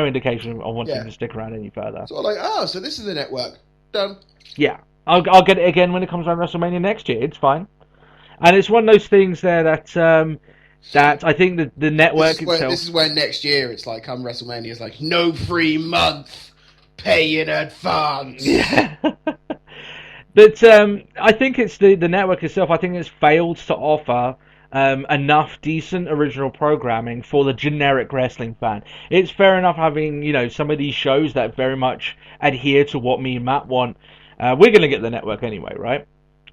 indication of wanting to stick around any further. So so this is the network. Done. Yeah, I'll get it again when it comes around WrestleMania next year. It's fine. And it's one of those things there that That I think the network itself. This is where next year it's like, come WrestleMania, it's like, no free month, pay in advance. Yeah. But I think it's the network itself. I think it's failed to offer enough decent original programming for the generic wrestling fan. It's fair enough having, some of these shows that very much adhere to what me and Matt want. We're going to get the network anyway, right?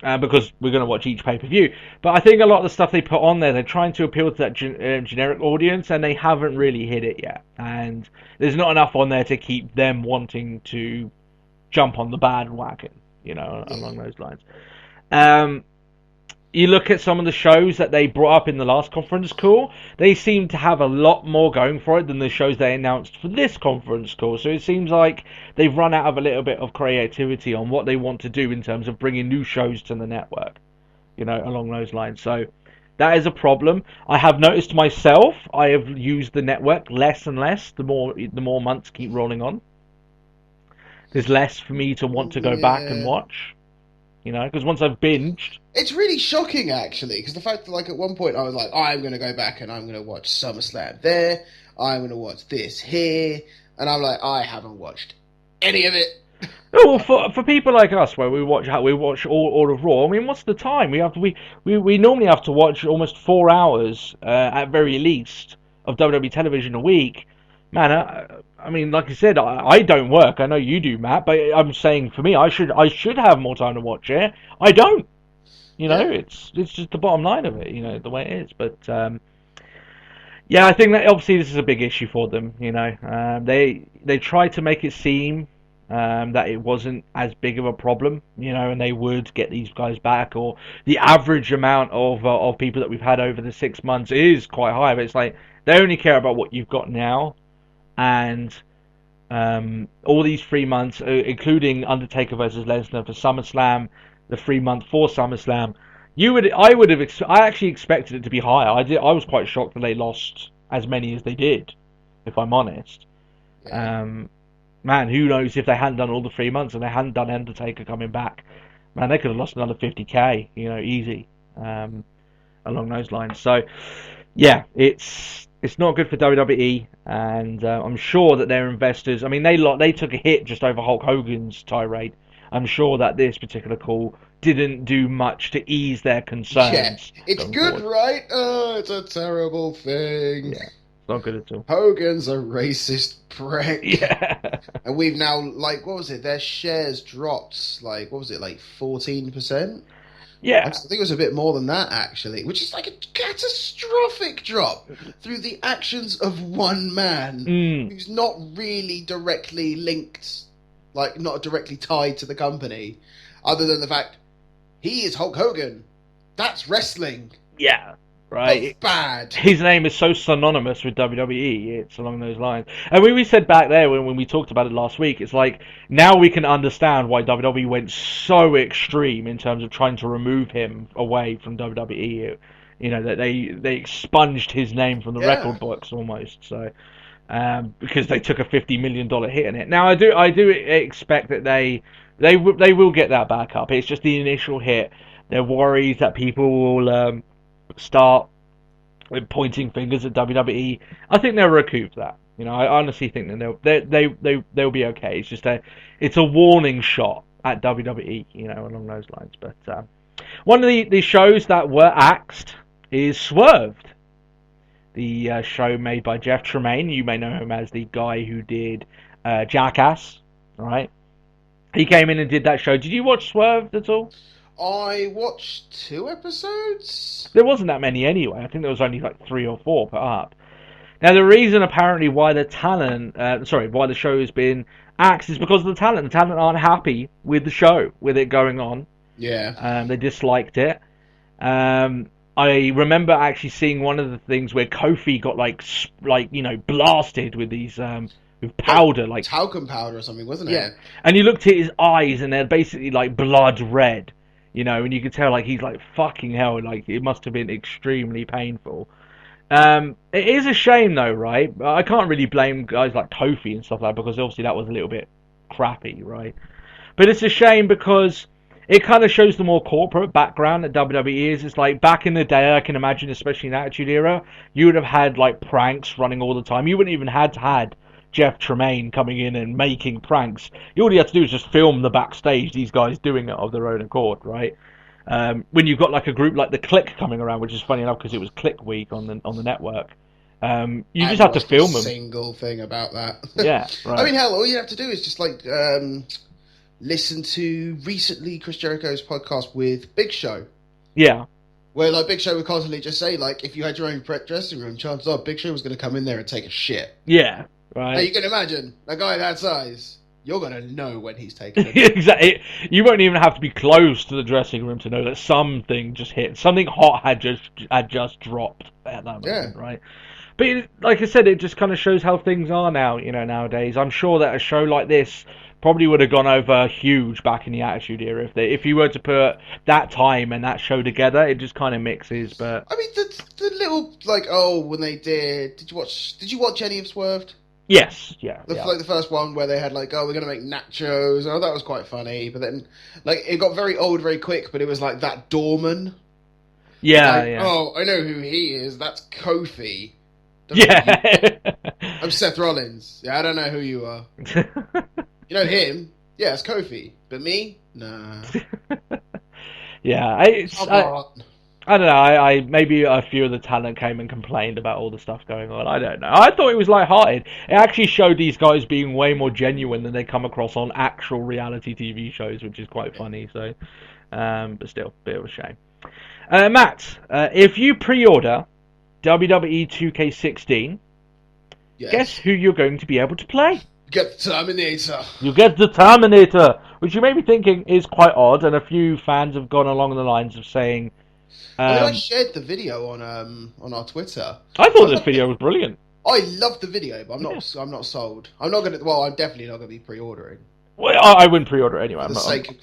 Because we're going to watch each pay-per-view. But I think a lot of the stuff they put on there, they're trying to appeal to that generic audience, and they haven't really hit it yet. And there's not enough on there to keep them wanting to jump on the bandwagon, along those lines. You look at some of the shows that they brought up in the last conference call, they seem to have a lot more going for it than the shows they announced for this conference call. So it seems like they've run out of a little bit of creativity on what they want to do in terms of bringing new shows to the network, along those lines. So that is a problem. I have noticed myself, I have used the network less and less the more months keep rolling on. There's less for me to want to go back and watch. Because once I've binged... It's really shocking, actually, because the fact that, like, at one point I was like, I'm going to go back and I'm going to watch SummerSlam there, I'm going to watch this here, and I'm like, I haven't watched any of it. Oh, well, for people like us, where we watch all of Raw, I mean, what's the time? We normally have to watch almost 4 hours, at very least, of WWE television a week. Man, I mean, like I said, I don't work. I know you do, Matt, but I'm saying for me, I should have more time to watch it. I don't. It's just the bottom line of it, the way it is. But yeah, I think that obviously this is a big issue for them. They tried to make it seem that it wasn't as big of a problem, and they would get these guys back, or the average amount of people that we've had over the 6 months is quite high. But it's like they only care about what you've got now. And all these 3 months, including Undertaker versus Lesnar for SummerSlam, the 3 month for SummerSlam, I actually expected it to be higher. I was quite shocked that they lost as many as they did, if I'm honest. Yeah. Man, who knows if they hadn't done all the 3 months and they hadn't done Undertaker coming back, man, they could have lost another 50k, easy, along those lines. So, yeah, it's not good for WWE, and I'm sure that their investors... I mean, they took a hit just over Hulk Hogan's tirade. I'm sure that this particular call didn't do much to ease their concerns. Yeah, it's good, forward. Right? Oh, it's a terrible thing. Yeah, it's not good at all. Hogan's a racist prick. Yeah. And we've now, what was it? Their shares dropped, 14%? Yeah. I think it was a bit more than that, actually, which is like a catastrophic drop through the actions of one man who's not really directly linked, not directly tied to the company, other than the fact he is Hulk Hogan. That's wrestling. Yeah, right. That's bad. His name is so synonymous with WWE. It's along those lines. And we said back there when we talked about it last week, it's like, now we can understand why WWE went so extreme in terms of trying to remove him away from WWE. That they expunged his name from the record books almost. So, because they took a $50 million hit in it. Now I do expect that they will get that back up. It's just the initial hit. They're worried that people will start pointing fingers at WWE. I think they'll recoup that. I honestly think that they'll be okay. It's just it's a warning shot at WWE. Along those lines. But one of the shows that were axed is Swerved, the show made by Jeff Tremaine. You may know him as the guy who did Jackass. All right. He came in and did that show. Did you watch Swerved at all? I watched 2 episodes. There wasn't that many anyway. I think there was only 3 or 4 put up. Now, the reason apparently why the show has been axed is because of the talent. The talent aren't happy with the show, with it going on. Yeah. They disliked it. I remember actually seeing one of the things where Kofi got blasted with these with powder, talcum powder or something, wasn't it? Yeah. And you looked at his eyes, and they're basically blood red. And you could tell he's fucking hell. It must have been extremely painful. It is a shame though, right? I can't really blame guys like Kofi and stuff like that, because obviously that was a little bit crappy, right? But it's a shame because it kind of shows the more corporate background that WWE is. It's like back in the day, I can imagine, especially in the Attitude Era, you would have had like pranks running all the time. You wouldn't even had Jeff Tremaine coming in and making pranks. All you had to do is just film the backstage, these guys doing it of their own accord, right? When you've got like a group like the Click coming around, which is funny enough because it was Click Week on the network. You just have to film them. Single thing about that. Yeah, right. I mean, hell, all you have to do is just like listen to recently Chris Jericho's podcast with Big Show. Yeah. Where like Big Show would constantly just say like, if you had your own dressing room, chances are Big Show was going to come in there and take a shit. Yeah, right. Now you can imagine a guy that size. You're going to know when he's taking it. Exactly. You won't even have to be close to the dressing room to know that something just hit. Something hot had just dropped at that moment, right? But like I said, it just kind of shows how things are now, nowadays. I'm sure that a show like this probably would have gone over huge back in the Attitude Era if you were to put that time and that show together. It just kind of mixes. But I mean, the little like when they did you watch any of Swerved? Yes, yeah. Like the first one where they had like, we're gonna make nachos. Oh, that was quite funny. But then like it got very old very quick. But it was like that doorman. Yeah, like, yeah. Oh, I know who he is. That's Kofi. Yeah. I'm Seth Rollins. Yeah, I don't know who you are. You know him? Yeah, it's Kofi. But me? Nah. Yeah, I don't know. I maybe a few of the talent came and complained about all the stuff going on. I don't know. I thought it was lighthearted. It actually showed these guys being way more genuine than they come across on actual reality TV shows, which is quite funny. So, but still, bit of a shame. Matt, if you pre-order WWE 2K16, guess who you're going to be able to play? Get the Terminator. You get the Terminator, which you may be thinking is quite odd, and a few fans have gone along the lines of saying. I shared the video on our Twitter. I thought the video was brilliant. I loved the video, but I'm not sold. I'm definitely not gonna be pre-ordering. Well, I wouldn't pre-order it anyway.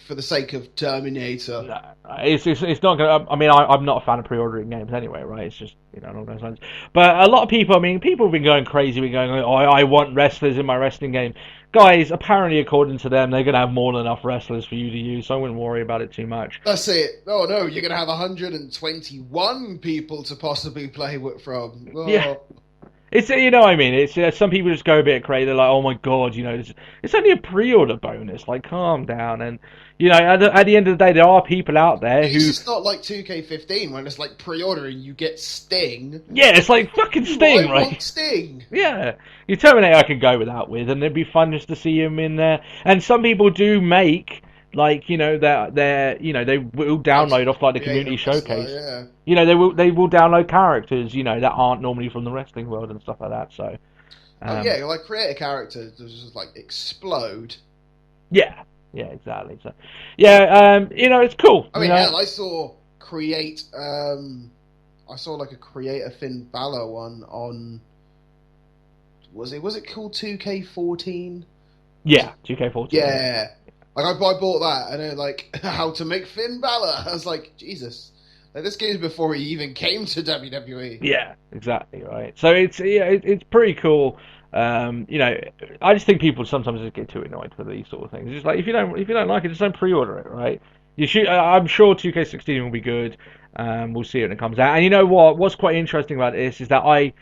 For the sake of Terminator. No, it's not gonna. I mean, I'm not a fan of pre-ordering games anyway, right? It's just along those lines. But a lot of people, I mean, people have been going crazy, I want wrestlers in my wrestling game. Guys, apparently, according to them, they're gonna have more than enough wrestlers for you to use, so I wouldn't worry about it too much. That's it. Oh no, you're gonna have 121 people to possibly play from. Oh. Yeah. It's what I mean. It's some people just go a bit crazy. They're like, "Oh my god, it's only a pre-order bonus." Like, calm down. And at the end of the day, there are people out there who. It's not like 2K15 when it's like pre-ordering, you get Sting. Yeah, it's like fucking Sting, right? I want Sting. Yeah, your Terminator I can go without with, and it'd be fun just to see him in there. And some people do make. Like they will download off like the community showcase. Yeah. They will download characters that aren't normally from the wrestling world and stuff like that. So like create a character to just like explode. Yeah, exactly. So it's cool. I mean, hell, I saw create like a create a Finn Balor one on. Was it called 2K14? Yeah, 2K14. Yeah. Like, I bought that, and then, like, how to make Finn Balor. I was like, Jesus. Like, this game's before he even came to WWE. Yeah, exactly, right. So, it's pretty cool. I just think people sometimes just get too annoyed for these sort of things. It's just like, if you don't like it, just don't pre-order it, right? I'm sure 2K16 will be good. We'll see it when it comes out. And you know what? What's quite interesting about this is that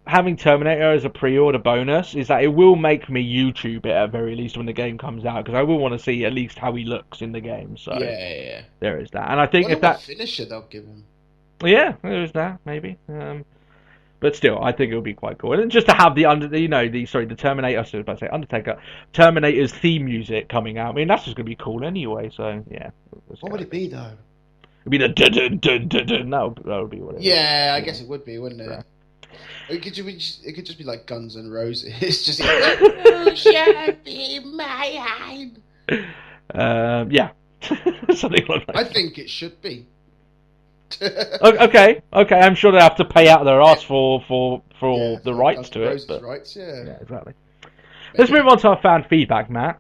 having Terminator as a pre-order bonus is that it will make me YouTube it at very least when the game comes out, because I will want to see at least how he looks in the game. So yeah. There is that, and I think if that finisher they'll give him. Yeah, there is that maybe. But still, I think it would be quite cool, and just to have the Terminator. I was about to say Undertaker, Terminator's theme music coming out. I mean, that's just gonna be cool anyway. So yeah. What would it be though? It'd be the dun dun dun dun. That would be what it. Yeah, I guess it would be, wouldn't it? Yeah. It could just be like Guns N' Roses. It's just should be my hand. Yeah, something like that. I think it should be. Okay. I'm sure they have to pay out their ass for the rights to it. But, rights, yeah, exactly. Let's move on to our fan feedback, Matt.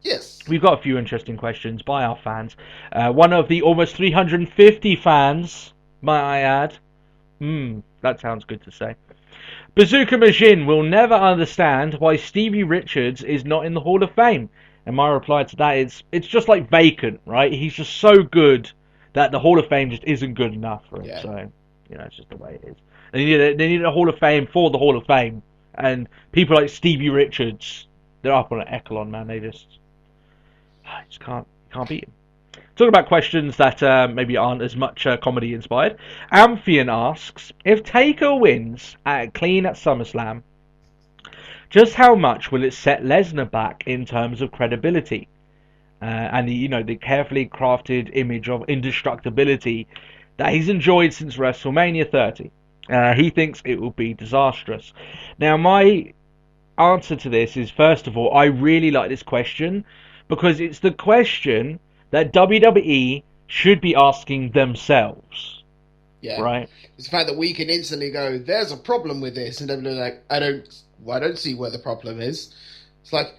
Yes. We've got a few interesting questions by our fans. One of the almost 350 fans, might I add. That sounds good to say. Bazooka Majin will never understand why Stevie Richards is not in the Hall of Fame. And my reply to that is, it's just like vacant, right? He's just so good that the Hall of Fame just isn't good enough for him. Yeah. So, it's just the way it is. They need a Hall of Fame for the Hall of Fame. And people like Stevie Richards, they're up on an echelon, man. They just can't beat him. Talking about questions that maybe aren't as much comedy inspired. Amphion asks, if Taker wins clean at SummerSlam, just how much will it set Lesnar back in terms of credibility? And the carefully crafted image of indestructibility that he's enjoyed since WrestleMania 30. He thinks it will be disastrous. Now, my answer to this is, first of all, I really like this question because it's the question that WWE should be asking themselves. Yeah. Right? It's the fact that we can instantly go, there's a problem with this, and they're like, I don't see where the problem is. It's like,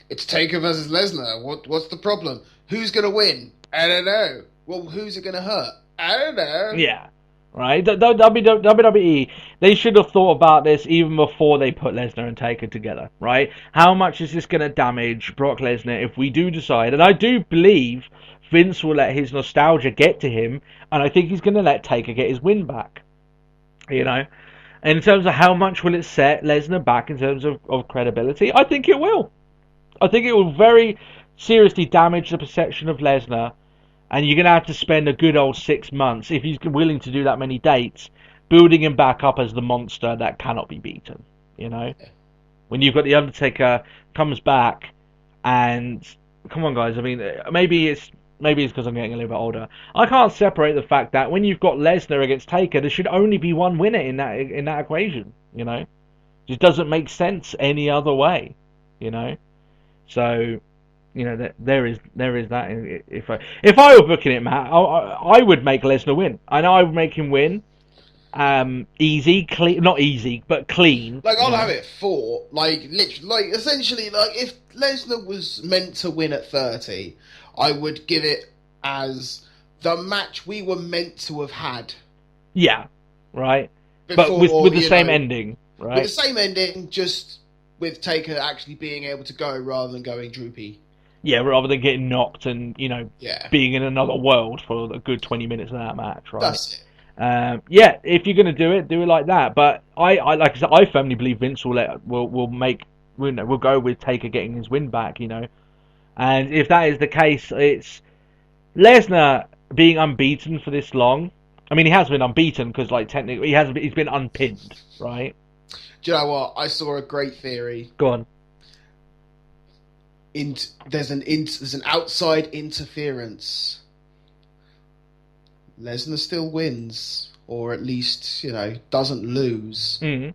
it's Taker versus Lesnar. What's the problem? Who's going to win? I don't know. Well, who's it going to hurt? I don't know. Yeah. Right? WWE, they should have thought about this even before they put Lesnar and Taker together. Right? How much is this going to damage Brock Lesnar if we do decide? And I do believe Vince will let his nostalgia get to him, and I think he's going to let Taker get his win back. And in terms of how much will it set Lesnar back in terms of credibility, I think it will. I think it will very seriously damage the perception of Lesnar, and you're going to have to spend a good old 6 months, if he's willing to do that many dates, building him back up as the monster that cannot be beaten. When you've got The Undertaker comes back, and come on, guys, I mean, maybe it's because I'm getting a little bit older. I can't separate the fact that when you've got Lesnar against Taker, there should only be one winner in that equation. It just doesn't make sense any other way. So, there is that. If I were booking it, Matt, I would make Lesnar win. I know I would make him win. Easy, clean, not easy, but clean. Like, I'll have it for, literally, essentially, if Lesnar was meant to win at 30, I would give it as the match we were meant to have had. Yeah, right. Before, but with the same ending, right? With the same ending, just with Taker actually being able to go rather than going droopy. Yeah, rather than getting knocked and, being in another world for a good 20 minutes of that match, right? That's it. If you're going to do it like that. But I like I said, I firmly believe Vince will go with Taker getting his win back, And if that is the case, it's Lesnar being unbeaten for this long. I mean, he has been unbeaten because, technically, he's been unpinned, right? Do you know what? I saw a great theory. Go on. There's an outside interference. Lesnar still wins, or at least doesn't lose. Mm-hmm.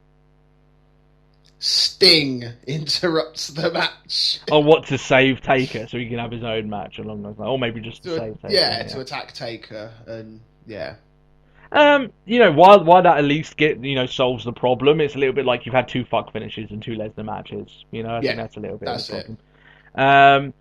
Sting interrupts the match. Oh, what, to save Taker so he can have his own match along those lines, or maybe just to save Taker. Yeah, to attack Taker, and yeah. While that at least solves the problem, it's a little bit like you've had 2 fuck finishes and 2 Lesnar matches. I think that's a little bit of a problem.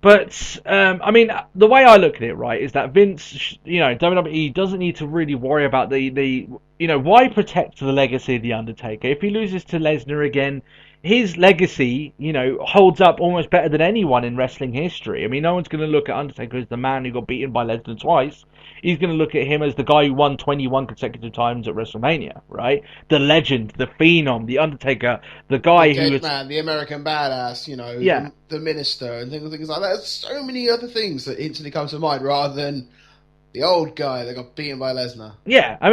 But I mean, the way I look at it, right, is that Vince, WWE doesn't need to really worry about the why protect the legacy of the Undertaker? If he loses to Lesnar again, his legacy, holds up almost better than anyone in wrestling history. I mean, no one's going to look at Undertaker as the man who got beaten by Lesnar twice. He's going to look at him as the guy who won 21 consecutive times at WrestleMania, right? The legend, the phenom, the Undertaker, the guy who was... man, the American badass, the minister, and things like that. There's so many other things that instantly come to mind rather than the old guy that got beaten by Lesnar. Yeah, I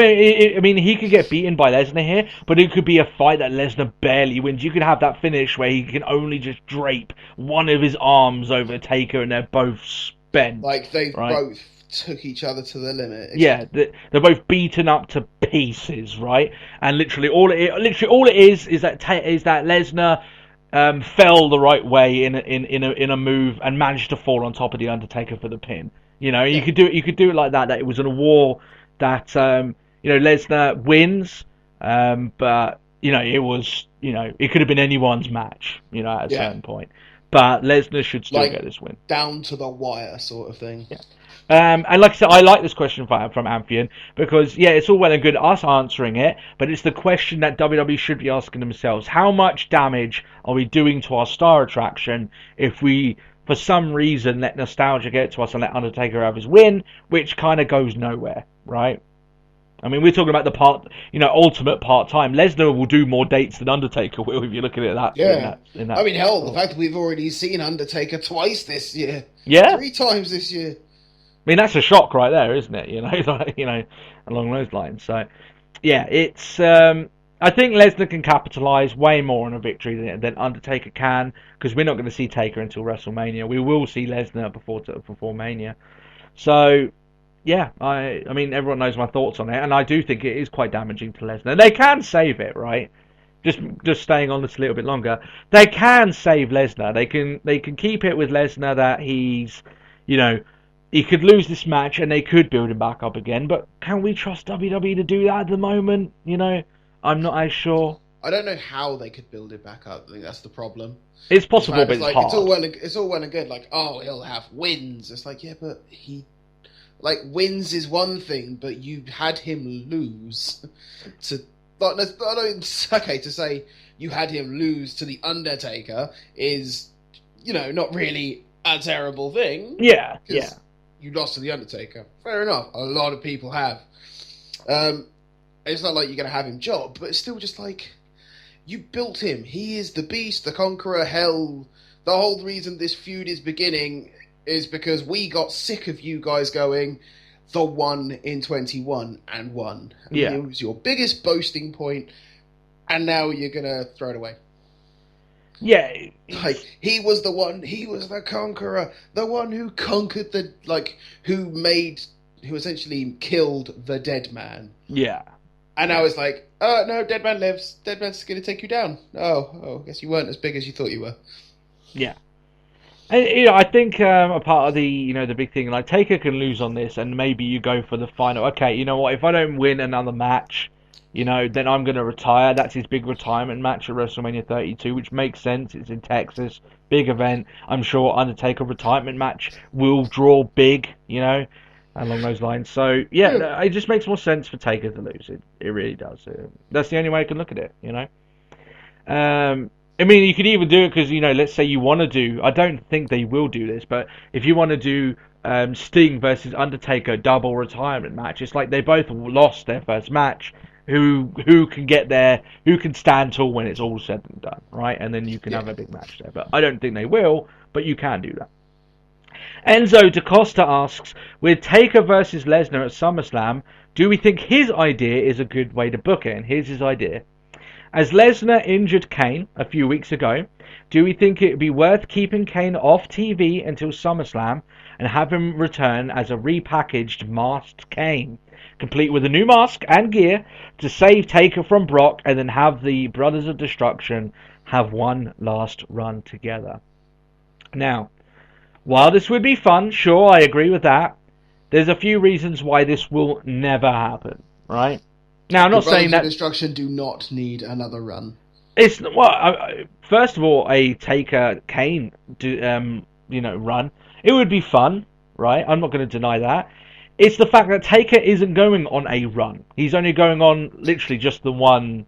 mean, he could get beaten by Lesnar here, but it could be a fight that Lesnar barely wins. You could have that finish where he can only just drape one of his arms over Taker, and they're both spent. Like they both took each other to the limit. Yeah, they're both beaten up to pieces, right? And literally all it is that Lesnar fell the right way in a move and managed to fall on top of the Undertaker for the pin. You could do it like that. That it was in a war that Lesnar wins, but it was it could have been anyone's match, at a certain point. but Lesnar should still Like, get this win. down to the wire sort of thing. Yeah. And like I said, I like this question from Amphion because, yeah, it's all well and good us answering it, but it's the question that WWE should be asking themselves. How much damage are we doing to our star attraction if we, for some reason, let nostalgia get to us and let Undertaker have his win, which kind of goes nowhere, right? I mean, we're talking about the ultimate part-time. Lesnar will do more dates than Undertaker will if you're looking at that. Yeah. In that I mean, hell, the fact that we've already seen Undertaker twice this year. Yeah. 3 times this year. I mean, that's a shock right there, isn't it? Along those lines. So, yeah, it's. I think Lesnar can capitalise way more on a victory than Undertaker can, because we're not going to see Taker until WrestleMania. We will see Lesnar before Mania. So, yeah, I mean, everyone knows my thoughts on it, and I do think it is quite damaging to Lesnar. They can save it, right? Just staying on this a little bit longer. They can save Lesnar. They can keep it with Lesnar that he's, he could lose this match and they could build him back up again, but can we trust WWE to do that at the moment? I'm not as sure. I don't know how they could build it back up. I think that's the problem. It's possible, but it's hard. It's all well and good. Like, oh, he'll have wins. It's like, yeah, but wins is one thing, but you had him lose to. To say you had him lose to the Undertaker is, not really a terrible thing. Yeah. You lost to the Undertaker. Fair enough. A lot of people have. It's not like you're going to have him job, but it's still just like, you built him. He is the Beast, the Conqueror, hell. The whole reason this feud is beginning is because we got sick of you guys going, the 1 in 21 and 1. Yeah. It was your biggest boasting point, and now you're going to throw it away. Yeah. Like, he was the one, he was the conqueror, the one who conquered who essentially killed the dead man. Yeah. And now it's like, no, dead man lives, dead man's going to take you down. Oh, I guess you weren't as big as you thought you were. Yeah. And, I think a part of the big thing, like, Taker can lose on this, and maybe you go for the final. Okay, you know what? If I don't win another match, then I'm going to retire. That's his big retirement match at WrestleMania 32, which makes sense. It's in Texas, big event. I'm sure Undertaker retirement match will draw big, along those lines. So yeah, it just makes more sense for Taker to lose. It really does. That's the only way I can look at it. I mean, you could even do it because, let's say you want to do, I don't think they will do this, but if you want to do Sting versus Undertaker double retirement match, it's like they both lost their first match. Who can get there, who can stand tall when it's all said and done, right? And then you can have a big match there. But I don't think they will, but you can do that. Enzo DaCosta asks, with Taker versus Lesnar at SummerSlam, do we think his idea is a good way to book it? And here's his idea. As Lesnar injured Kane a few weeks ago, do we think it would be worth keeping Kane off TV until SummerSlam and have him return as a repackaged masked Kane, complete with a new mask and gear to save Taker from Brock, and then have the Brothers of Destruction have one last run together? Now, while this would be fun, sure, I agree with that, there's a few reasons why this will never happen, right? Now, I'm not saying that Destruction do not need another run. It's first of all, a Taker Kane, run. It would be fun, right? I'm not going to deny that. It's the fact that Taker isn't going on a run. He's only going on literally just the one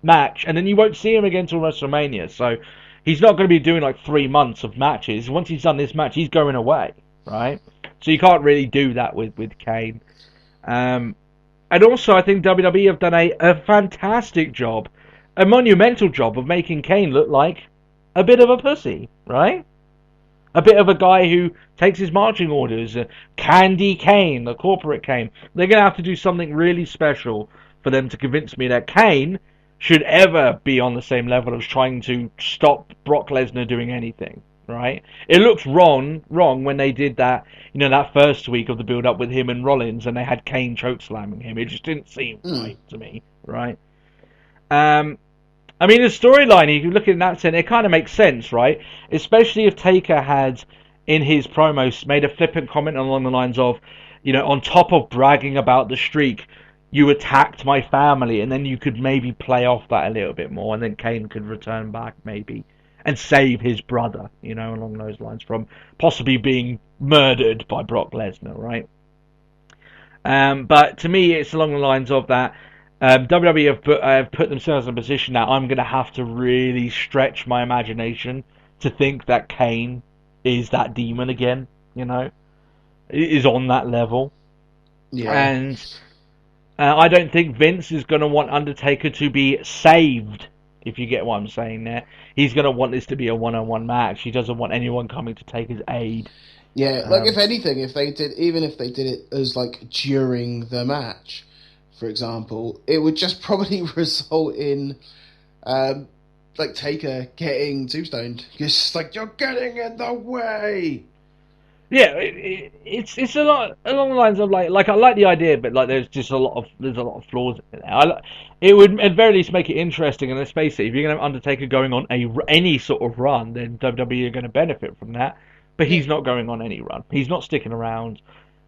match, and then you won't see him again till WrestleMania. So he's not going to be doing like 3 months of matches. Once he's done this match, he's going away, right? So you can't really do that with Kane. And also, I think WWE have done a fantastic job, a monumental job of making Kane look like a bit of a pussy, right? A bit of a guy who takes his marching orders. Candy Kane, the corporate Kane. They're going to have to do something really special for them to convince me that Kane should ever be on the same level as trying to stop Brock Lesnar doing anything, right? It looks wrong when they did that, that first week of the build-up with him and Rollins, and they had Kane chokeslamming him. It just didn't seem right to me, right? I mean, the storyline, if you look at it in that sense, it kind of makes sense, right? Especially if Taker had, in his promos, made a flippant comment along the lines of, on top of bragging about the streak, you attacked my family, and then you could maybe play off that a little bit more, and then Kane could return back, maybe. and save his brother, along those lines, from possibly being murdered by Brock Lesnar, right? But to me, it's along the lines of that WWE have put themselves in a position that I'm going to have to really stretch my imagination to think that Kane is that demon again, is on that level. Yeah. And I don't think Vince is going to want Undertaker to be saved, if you get what I'm saying there. He's going to want this to be a one-on-one match. He doesn't want anyone coming to take his aid. Yeah, like if anything, if they did it as like during the match, for example, it would just probably result in like Taker getting tombstoned. Just like, you're getting in the way. Yeah, it's a lot along the lines of like I like the idea, but like there's a lot of flaws in there. It would at very least make it interesting. And let's face it, if you're going to have Undertaker going on any sort of run, then WWE are going to benefit from that. But he's not going on any run. He's not sticking around.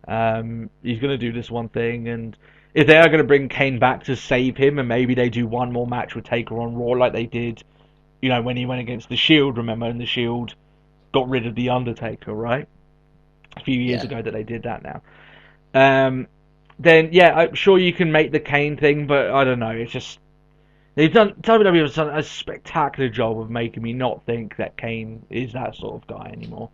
He's going to do this one thing, and if they are going to bring Kane back to save him, and maybe they do one more match with Taker on Raw like they did, when he went against the Shield, remember, and the Shield got rid of the Undertaker, right? A few years ago that they did that now. Then yeah, I'm sure you can make the Kane thing, but I don't know. It's just WWE has done a spectacular job of making me not think that Kane is that sort of guy anymore.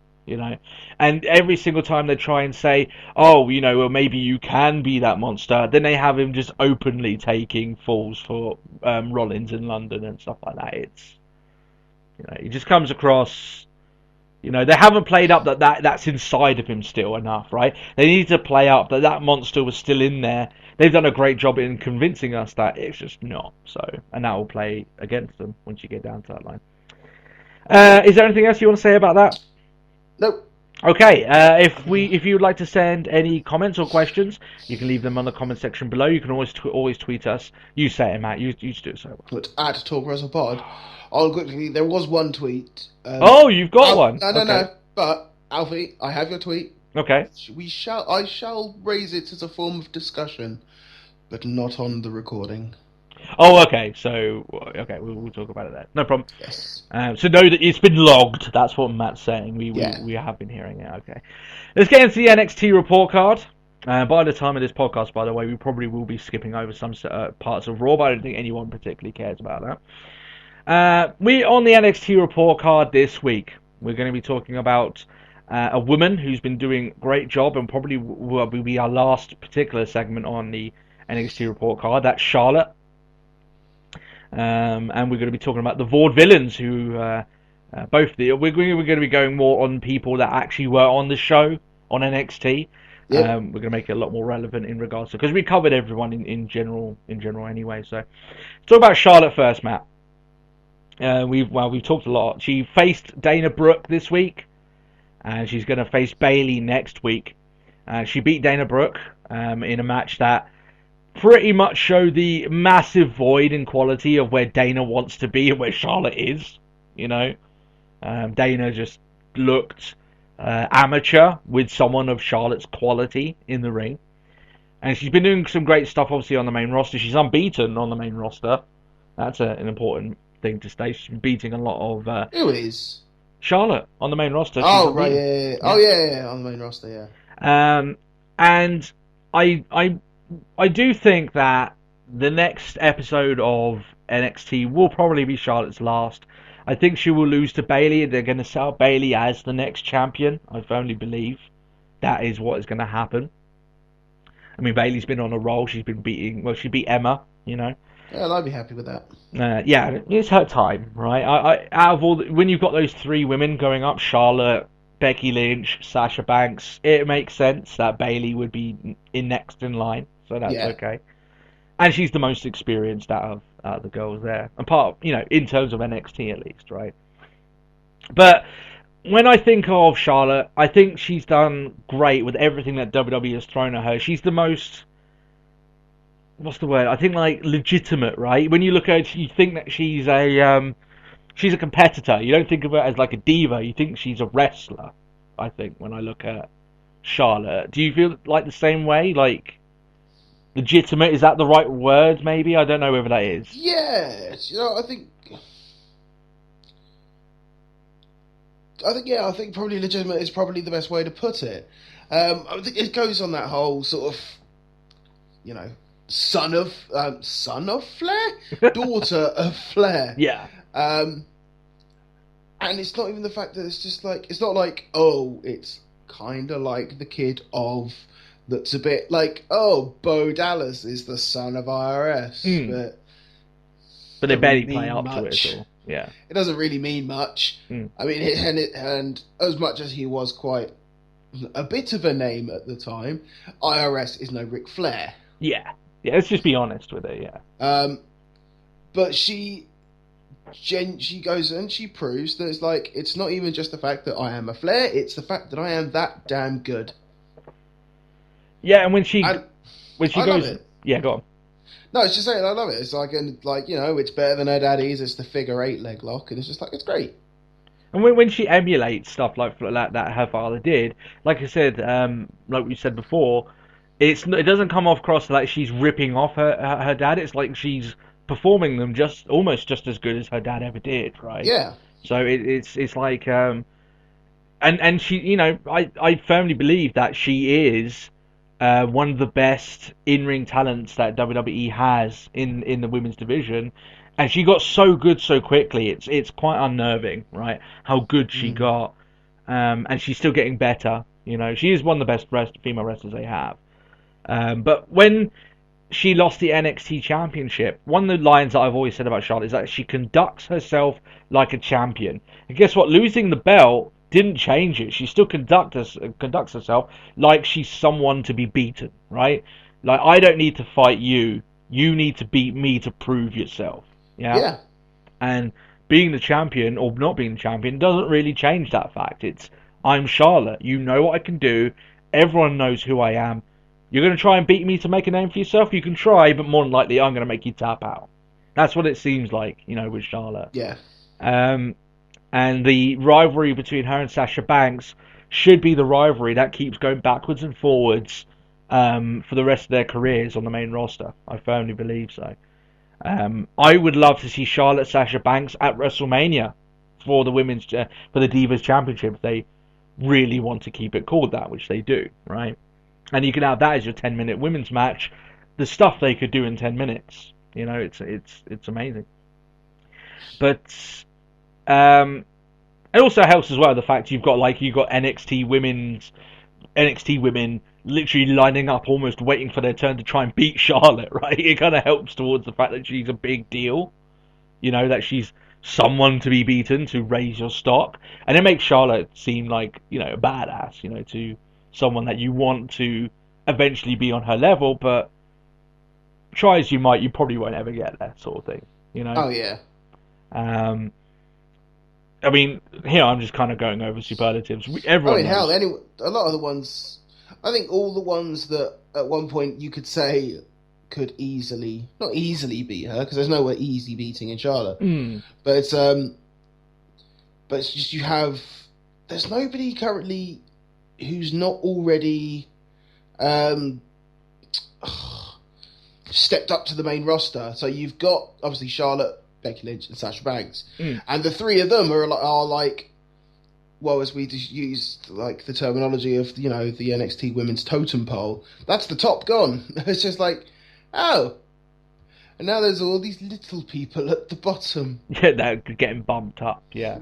And every single time they try and say, oh, well, maybe you can be that monster, then they have him just openly taking falls for Rollins in London and stuff like that. It's, he just comes across, they haven't played up that's inside of him still enough, right? They need to play up that monster was still in there. They've done a great job in convincing us that it's just not. So, and that will play against them once you get down to that line. Is there anything else you want to say about that? Nope. Okay, if you would like to send any comments or questions, you can leave them on the comment section below. You can always tweet us. You say it, Matt. You do it so well. But at Talk Wrestle Pod, I'll quickly. There was one tweet. You've got one. No. But Alfie, I have your tweet. Okay. I shall raise it as a form of discussion, but not on the recording. Oh, okay. So, we'll talk about it then. No problem. Yes. So know that it's been logged. That's what Matt's saying. We have been hearing it. Okay. Let's get into the NXT report card. By the time of this podcast, by the way, we probably will be skipping over some parts of Raw, but I don't think anyone particularly cares about that. We on the NXT report card this week. We're going to be talking about a woman who's been doing a great job and probably will be our last particular segment on the NXT report card. That's Charlotte. And we're going to be talking about the Vaude Villains, who we're going to be going more on people that actually were on the show on NXT. Yep. We're going to make it a lot more relevant in regards to, because we covered everyone in general anyway. So let's talk about Charlotte first, Matt. We've talked a lot. She faced Dana Brooke this week, and she's going to face Bayley next week. She beat Dana Brooke in a match that pretty much showed the massive void in quality of where Dana wants to be and where Charlotte is. Dana just looked amateur with someone of Charlotte's quality in the ring. And she's been doing some great stuff, obviously, on the main roster. She's unbeaten on the main roster. That's an important thing to state. She's been beating a lot of... Who is? Charlotte on the main roster. Oh, right, yeah. Oh, yeah, on the main roster, yeah. And I do think that the next episode of NXT will probably be Charlotte's last. I think she will lose to Bayley. They're going to set up Bayley as the next champion. I firmly believe that is what is going to happen. I mean, Bayley's been on a roll. She's been she beat Emma, Yeah, I'd be happy with that. Yeah, it's her time, right? Out of all, when you've got those three women going up, Charlotte, Becky Lynch, Sasha Banks, it makes sense that Bayley would be next in line. So that's okay. And she's the most experienced out of the girls there. And in terms of NXT at least, right? But when I think of Charlotte, I think she's done great with everything that WWE has thrown at her. She's the most... What's the word? I think legitimate, right? When you look at her, you think that she's a competitor. You don't think of her as like a diva. You think she's a wrestler, I think, when I look at Charlotte. Do you feel like the same way? Like... Legitimate, is that the right word, maybe? I don't know whether that is. Yeah, I think I think probably legitimate is probably the best way to put it. I think it goes on that whole sort of, son of Flair, daughter of Flair. Yeah. And it's not even the fact that it's just like, it's not like, oh, it's kind of like the kid of, that's a bit like, oh, Bo Dallas is the son of IRS, but they barely really play up to much. it at all. Yeah. It doesn't really mean much. I mean, and as much as he was quite a bit of a name at the time, IRS is no Ric Flair. Yeah. Let's just be honest with it. Yeah. But she goes and she proves that it's like, it's not even just the fact that I am a Flair, it's the fact that I am that damn good. Yeah, and when she I goes, love it. Yeah, go on. No, it's just saying I love it. It's like, it's better than her daddy's. It's the figure 8 leg lock, and it's just like, it's great. And when she emulates stuff like that her father did, like I said, like we said before, it doesn't come off across like she's ripping off her dad. It's like she's performing them almost just as good as her dad ever did, right? Yeah. So it's like, and she, I firmly believe that she is one of the best in-ring talents that WWE has in the women's division, and she got so good so quickly. It's quite unnerving, right? How good she got, and she's still getting better. She is one of the best female wrestlers they have. But when she lost the NXT Championship, one of the lines that I've always said about Charlotte is that she conducts herself like a champion. And guess what? Losing the belt didn't change it. She still conducts herself like she's someone to be beaten, right? Like, I don't need to fight you. You need to beat me to prove yourself. Yeah. And being the champion or not being the champion doesn't really change that fact. It's, I'm Charlotte. You know what I can do. Everyone knows who I am. You're going to try and beat me to make a name for yourself? You can try, but more than likely I'm going to make you tap out. That's what it seems like, with Charlotte. Yeah. And the rivalry between her and Sasha Banks should be the rivalry that keeps going backwards and forwards for the rest of their careers on the main roster. I firmly believe so. I would love to see Charlotte Sasha Banks at WrestleMania for the for the Divas Championship. If they really want to keep it called that, which they do, right? And you can have that as your 10-minute women's match. The stuff they could do in 10 minutes, it's amazing. But it also helps as well the fact you've got NXT women literally lining up, almost waiting for their turn to try and beat Charlotte, right? It kind of helps towards the fact that she's a big deal, that she's someone to be beaten to raise your stock, and it makes Charlotte seem like a badass, to someone that you want to eventually be on her level, but try as you might, you probably won't ever get there, sort of thing. Oh yeah. I mean, here I'm just kind of going over superlatives. Everyone knows. A lot of the ones, I think all the ones that at one point you could say could not easily beat her, because there's nowhere easy beating in Charlotte. But it's just there's nobody currently who's not already stepped up to the main roster. So you've got obviously Charlotte, Becky Lynch, and Sasha Banks, and the three of them are like, well, as we just used like the terminology of the NXT Women's Totem Pole, that's the top gone. It's just like, oh, and now there's all these little people at the bottom. Yeah, they're getting bumped up. Yeah.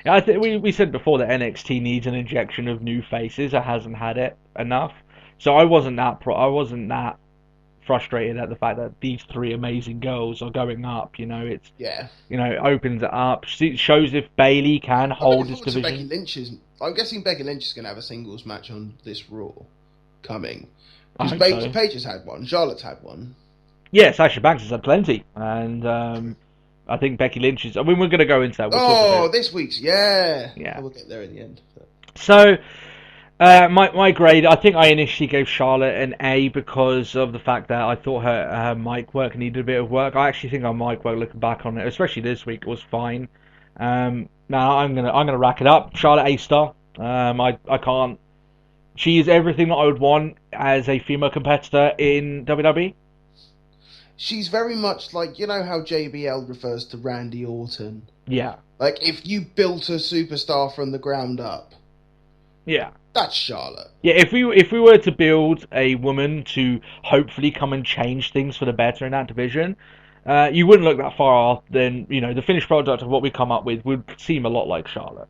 I think we said before that NXT needs an injection of new faces. It hasn't had it enough, so I wasn't that frustrated at the fact that these three amazing girls are going up. It opens it up. It shows if Bayley can hold this division. I'm guessing Becky Lynch is going to have a singles match on this Raw coming. I Because hope so. Paige has had one, Charlotte's had one. Yeah, Sasha Banks has had plenty, and I think Becky Lynch is. I mean, we're going to go into that. We'll this week's, yeah. We'll get there in the end. But. So, my grade, I think I initially gave Charlotte an A because of the fact that I thought her mic work needed a bit of work. I actually think her mic work, looking back on it, especially this week, was fine. Now I'm gonna rack it up. Charlotte A star. I can't. She is everything that I would want as a female competitor in WWE. She's very much like, how JBL refers to Randy Orton. Yeah. Like, if you built a superstar from the ground up, Yeah. that's Charlotte. Yeah, if we were to build a woman to hopefully come and change things for the better in that division, you wouldn't look that far off. Then the finished product of what we come up with would seem a lot like Charlotte.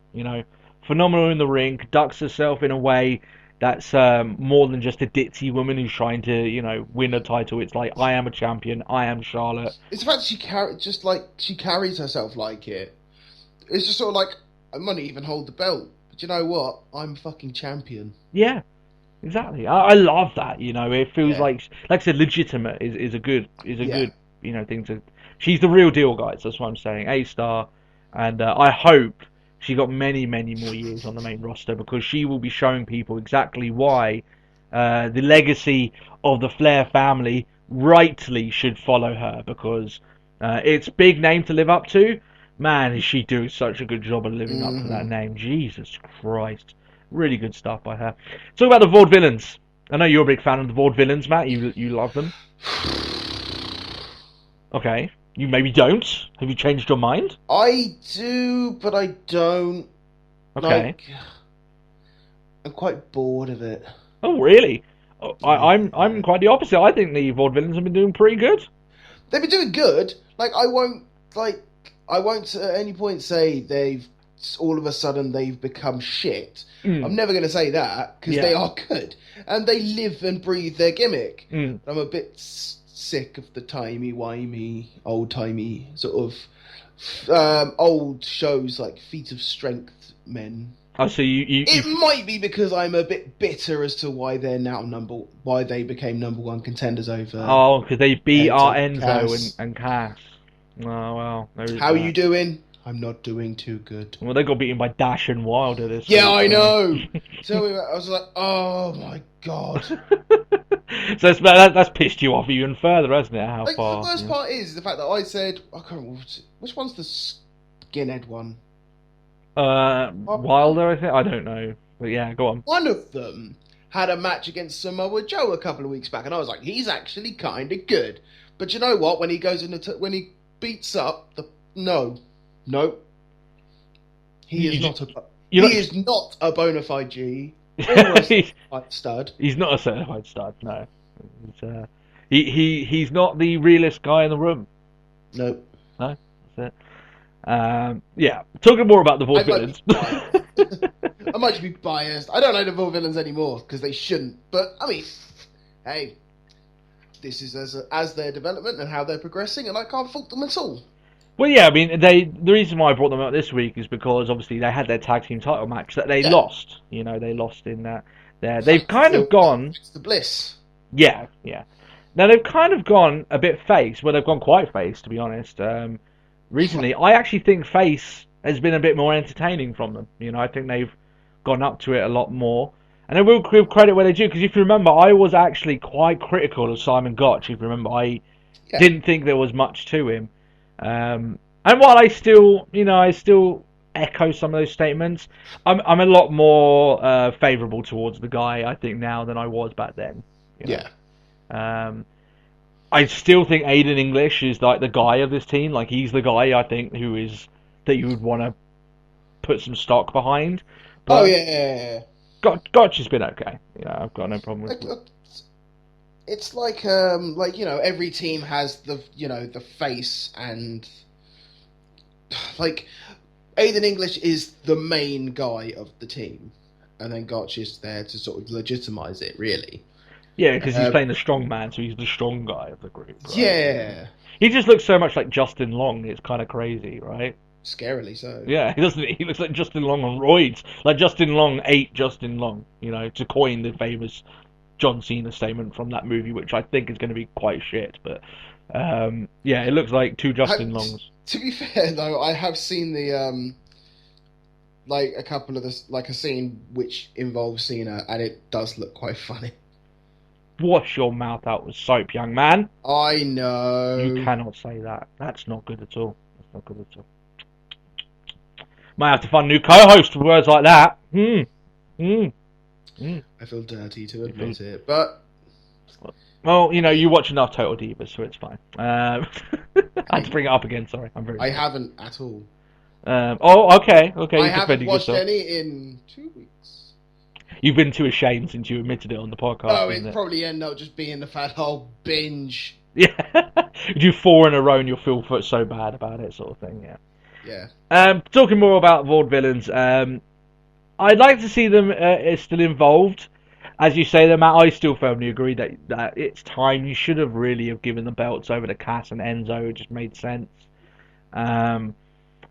Phenomenal in the ring, conducts herself in a way that's more than just a ditzy woman who's trying to win a title. It's like, I am a champion, I am Charlotte. It's the fact that she carries herself like it. It's just sort of like, I might not even hold the belt. But you know what? I'm a fucking champion. Yeah, exactly. I love that. It feels like I said, legitimate is a good thing to. She's the real deal, guys. That's what I'm saying. A-star, and I hope she got many more years on the main roster, because she will be showing people exactly why the legacy of the Flair family rightly should follow her, because it's big name to live up to. Man, is she doing such a good job of living up to that name. Jesus Christ. Really good stuff by her. Talk about the Vaude Villains. I know you're a big fan of the Vaude Villains, Matt. You love them. Okay. You maybe don't. Have you changed your mind? I do, but I don't. Okay. I'm quite bored of it. Oh, really? I'm quite the opposite. I think the Vaude Villains have been doing pretty good. They've been doing good. I won't at any point say they've all of a sudden they've become shit. I'm never going to say that, because they are good and they live and breathe their gimmick. I'm a bit sick of the timey-wimey, old-timey sort of old shows like Feat of Strength men. Oh, so It might be because I'm a bit bitter as to why why they became number one contenders over. Oh, because they beat our Enzo, Enzo and Cass. Oh, well. How are you doing? I'm not doing too good. Well, they got beaten by Dash and Wilder this Yeah, week, I know. So I was like, oh my god. So that's pissed you off even further, hasn't it? How far? The worst part is the fact that I said, I can't remember, which one's the skinhead one? Wilder, I think. I don't know, but yeah, go on. One of them had a match against Samoa Joe a couple of weeks back, and I was like, he's actually kind of good. But you know what? When he goes when he beats up no, he is not a bona fide G or a certified stud. He's not a certified stud. No, he's not the realest guy in the room. No, that's it. Yeah, talking more about the Vaude Villains. I might be biased. I don't know the Vaude Villains anymore because they shouldn't. But I mean, hey, this is as their development and how they're progressing, and I can't fault them at all. Well, yeah, I mean, the reason why I brought them up this week is because obviously they had their tag team title match that they lost. They lost in that. They've kind of gone. It's the bliss. Yeah. Now they've kind of gone a bit face. Well, they've gone quite face, to be honest. Recently, I actually think face has been a bit more entertaining from them. I think they've gone up to it a lot more. And I will give credit where they do, because if you remember, I was actually quite critical of Simon Gotch. If you remember, I didn't think there was much to him. And while I still echo some of those statements, I'm a lot more favourable towards the guy, I think, now than I was back then. Yeah. I still think Aiden English is like the guy of this team. Like, he's the guy, I think, that you would want to put some stock behind. But Gotch has been okay. I've got no problem with it. It's like every team has the face, and like Aiden English is the main guy of the team, and then Gotch is there to sort of legitimize it, really. Yeah, because he's playing the strong man, so he's the strong guy of the group. Right? Yeah. He just looks so much like Justin Long. It's kind of crazy, right? Scarily so. Yeah, he doesn't. He looks like Justin Long on roids. Like Justin Long ate Justin Long. To coin the famous John Cena statement from that movie, which I think is going to be quite shit. But yeah, it looks like two Justin Longs. To be fair, though, I have seen the a couple of a scene which involves Cena, and it does look quite funny. Wash your mouth out with soap, young man. I know. You cannot say that. That's not good at all. That's not good at all. Might have to find a new co-host with words like that. I feel dirty to admit it, but... Well, you watch enough Total Divas, so it's fine. I had to bring it up again, sorry. I haven't at all. Okay. I You're haven't defending watched yourself. any in 2 weeks. You've been too ashamed since you admitted it on the podcast. Oh, isn't it'd it? probably end up just being the fat whole binge. Yeah. You do 4 in a row and you'll feel so bad about it, sort of thing. Yeah. Yeah. Talking more about Vaude Villains, I'd like to see them still involved. As you say, Matt, I still firmly agree that it's time. You should have really have given the belts over to Cass and Enzo. It just made sense. I'm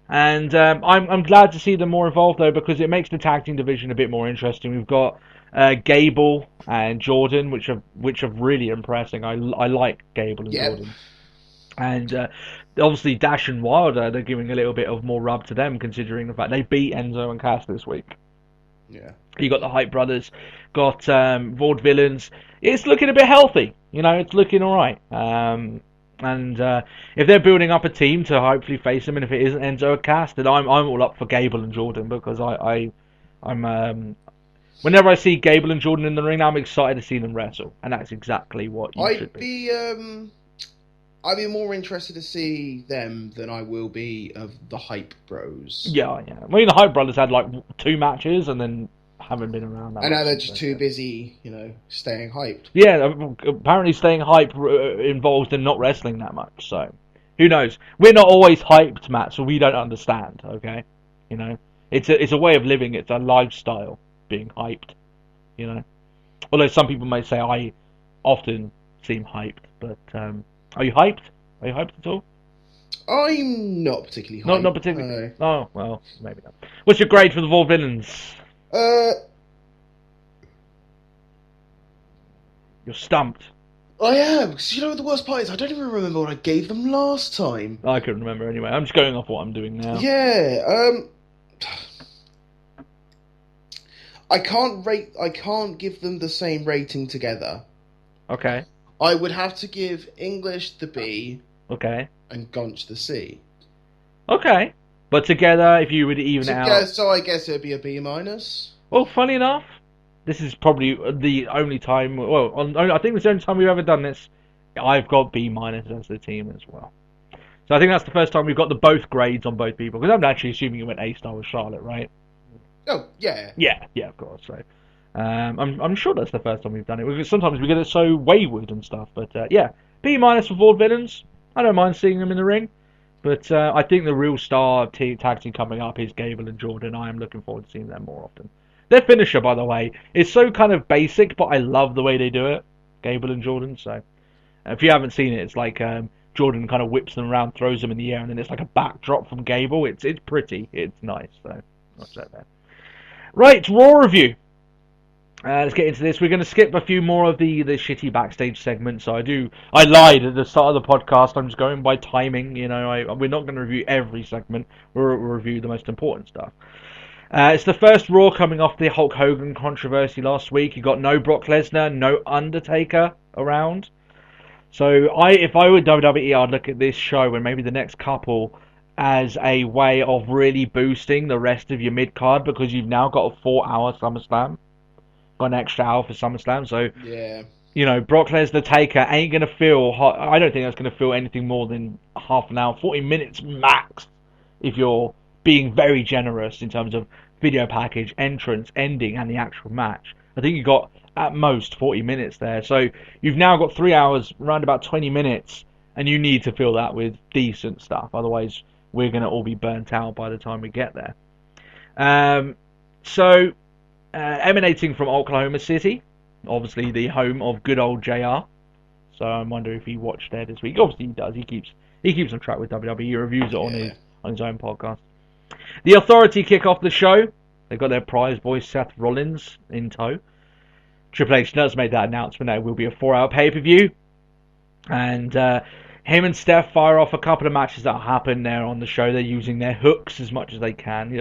glad to see them more involved though, because it makes the tag team division a bit more interesting. We've got Gable and Jordan, which are really impressing. I like Gable and Jordan. And obviously Dash and Wilder, they're giving a little bit of more rub to them, considering the fact they beat Enzo and Cass this week. Yeah. You got the Hype Brothers, got Vaude Villains. It's looking a bit healthy, it's looking all right. If they're building up a team to hopefully face them, and if it isn't Enzo or Cass, then I'm all up for Gable and Jordan, because I'm whenever I see Gable and Jordan in the ring, I'm excited to see them wrestle, and that's exactly what you should be. I'd be more interested to see them than I will be of the Hype Bros. Yeah. I mean, the Hype Brothers had like 2 matches and then haven't been around that And now much, they're just too busy, staying hyped. Yeah, apparently staying hype involves them not wrestling that much, so who knows? We're not always hyped, Matt, so we don't understand, okay? It's a way of living, it's a lifestyle, being hyped, Although some people may say I often seem hyped, but are you hyped? Are you hyped at all? I'm not particularly hyped. Not particularly? No. Oh, well, maybe not. What's your grade for the Vaude Villains? You're stumped. I am, because the worst part is I don't even remember what I gave them last time. I couldn't remember anyway. I'm just going off what I'm doing now. Yeah, I can't give them the same rating together. Okay. I would have to give English the B. Okay. And Gonch the C. Okay. But together, if you would even out... So I guess it would be a B minus. Well, funny enough, this is probably the only time... Well, I think it's the only time we've ever done this. I've got B minus as the team as well. So I think that's the first time we've got the both grades on both people. Because I'm actually assuming you went A-star with Charlotte, right? Oh, yeah. Yeah, of course. So I'm sure that's the first time we've done it. Because sometimes we get it so wayward and stuff. But yeah, B minus for Vaude Villains. I don't mind seeing them in the ring. But I think the real star tag team coming up is Gable and Jordan. I am looking forward to seeing them more often. Their finisher, by the way, is so kind of basic, but I love the way they do it. Gable and Jordan. So if you haven't seen it, it's like Jordan kind of whips them around, throws them in the air, and then it's like a backdrop from Gable. It's pretty. It's nice. So not so bad. Right, Raw review. Let's get into this. We're going to skip a few more of the shitty backstage segments. I lied at the start of the podcast. I'm just going by timing. We're not going to review every segment. We'll review the most important stuff. It's the first Raw coming off the Hulk Hogan controversy last week. You got no Brock Lesnar, no Undertaker around. So if I were WWE, I'd look at this show and maybe the next couple as a way of really boosting the rest of your mid-card, because you've now got a 4-hour SummerSlam. Got an extra hour for SummerSlam, so yeah. Brock Lesnar Taker ain't gonna feel hot. I don't think that's gonna feel anything more than half an hour, 40 minutes max, if you're being very generous in terms of video package, entrance, ending, and the actual match. I think you got at most 40 minutes there, so you've now got 3 hours, around about 20 minutes, and you need to fill that with decent stuff. Otherwise, we're gonna all be burnt out by the time we get there. Emanating from Oklahoma City, obviously the home of good old JR. So I wonder if he watched there this week. Obviously he does. He keeps on track with WWE. He reviews it on his own podcast. The Authority kick off the show. They've got their prize boy Seth Rollins in tow. Triple H does make that announcement that it will be a 4-hour pay-per-view. And him and Steph fire off a couple of matches that happen there on the show. They're using their hooks as much as they can.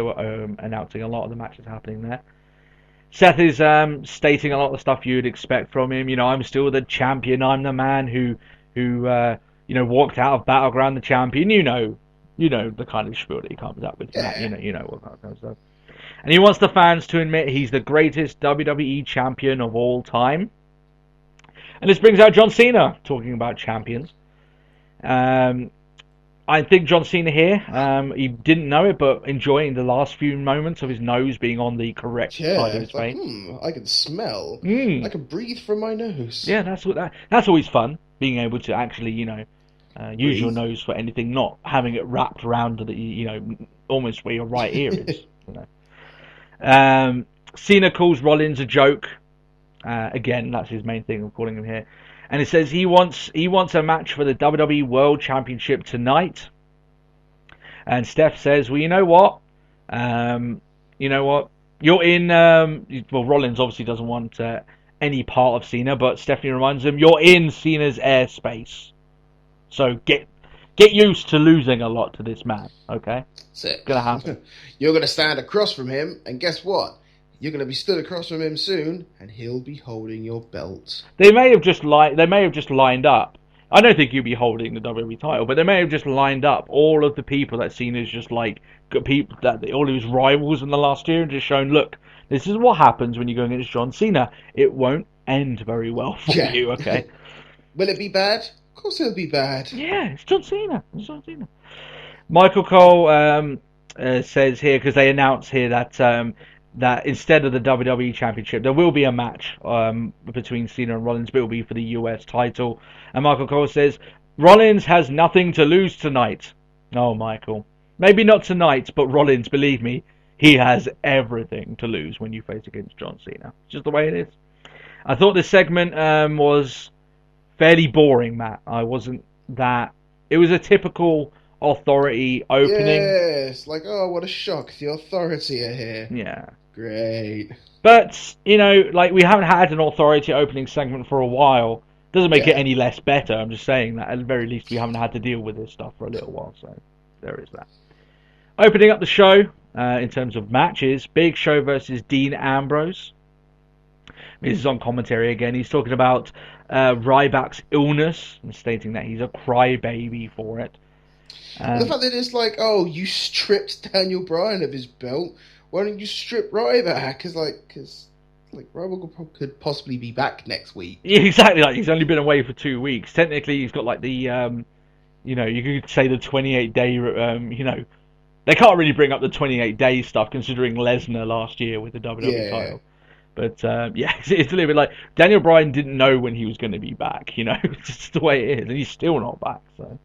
Announcing a lot of the matches happening there. Seth is stating a lot of the stuff you'd expect from him. I'm still the champion. I'm the man who walked out of Battleground the champion. You know the kind of spiel that he comes up with. Yeah. You know what kind of stuff. And he wants the fans to admit he's the greatest WWE champion of all time. And this brings out John Cena talking about champions. I think John Cena here, he didn't know it, but enjoying the last few moments of his nose being on the correct side of his It's like, face. I can smell. Mm. I can breathe from my nose. Yeah, that's always fun, being able to actually, use your Breathe. nose for anything, not having it wrapped around almost where your right ear is. Cena calls Rollins a joke. Again, that's his main thing of calling him here. And it says he wants a match for the WWE World Championship tonight. And Steph says, well, you know what? You're in... Rollins obviously doesn't want any part of Cena, but Stephanie reminds him, you're in Cena's airspace. So get used to losing a lot to this man, okay? That's it. Gonna happen. You're going to stand across from him, and guess what? You're going to be stood across from him soon, and he'll be holding your belt. They may have just lined up. I don't think he'll be holding the WWE title, but they may have just lined up all of the people that Cena's just like people that all of his rivals in the last year and just shown, look, this is what happens when you go against John Cena. It won't end very well for you, okay? Will it be bad? Of course it'll be bad. Yeah, it's John Cena. Michael Cole says here, because they announce here that instead of the WWE Championship, there will be a match between Cena and Rollins, but it will be for the US title. And Michael Cole says, Rollins has nothing to lose tonight. Oh, Michael. Maybe not tonight, but Rollins, believe me, he has everything to lose when you face against John Cena. It's just the way it is. I thought this segment was fairly boring, Matt. It was a typical Authority opening. Yes, like, oh, what a shock. The Authority are here. Yeah. Great. But, we haven't had an Authority opening segment for a while. Doesn't make it any less better. I'm just saying that at the very least we haven't had to deal with this stuff for a little while. So there is that. Opening up the show in terms of matches, Big Show versus Dean Ambrose. This is on commentary again. He's talking about Ryback's illness and stating that he's a crybaby for it. The fact that it's like, oh, you stripped Daniel Bryan of his belt. Why don't you strip Ryback? Because Ryback could possibly be back next week. Yeah, exactly. Like, he's only been away for 2 weeks. Technically, he's got like the, you could say the 28-day. They can't really bring up the 28-day stuff considering Lesnar last year with the WWE title. But it's a little bit like Daniel Bryan didn't know when he was going to be back. It's just the way it is, and he's still not back. So,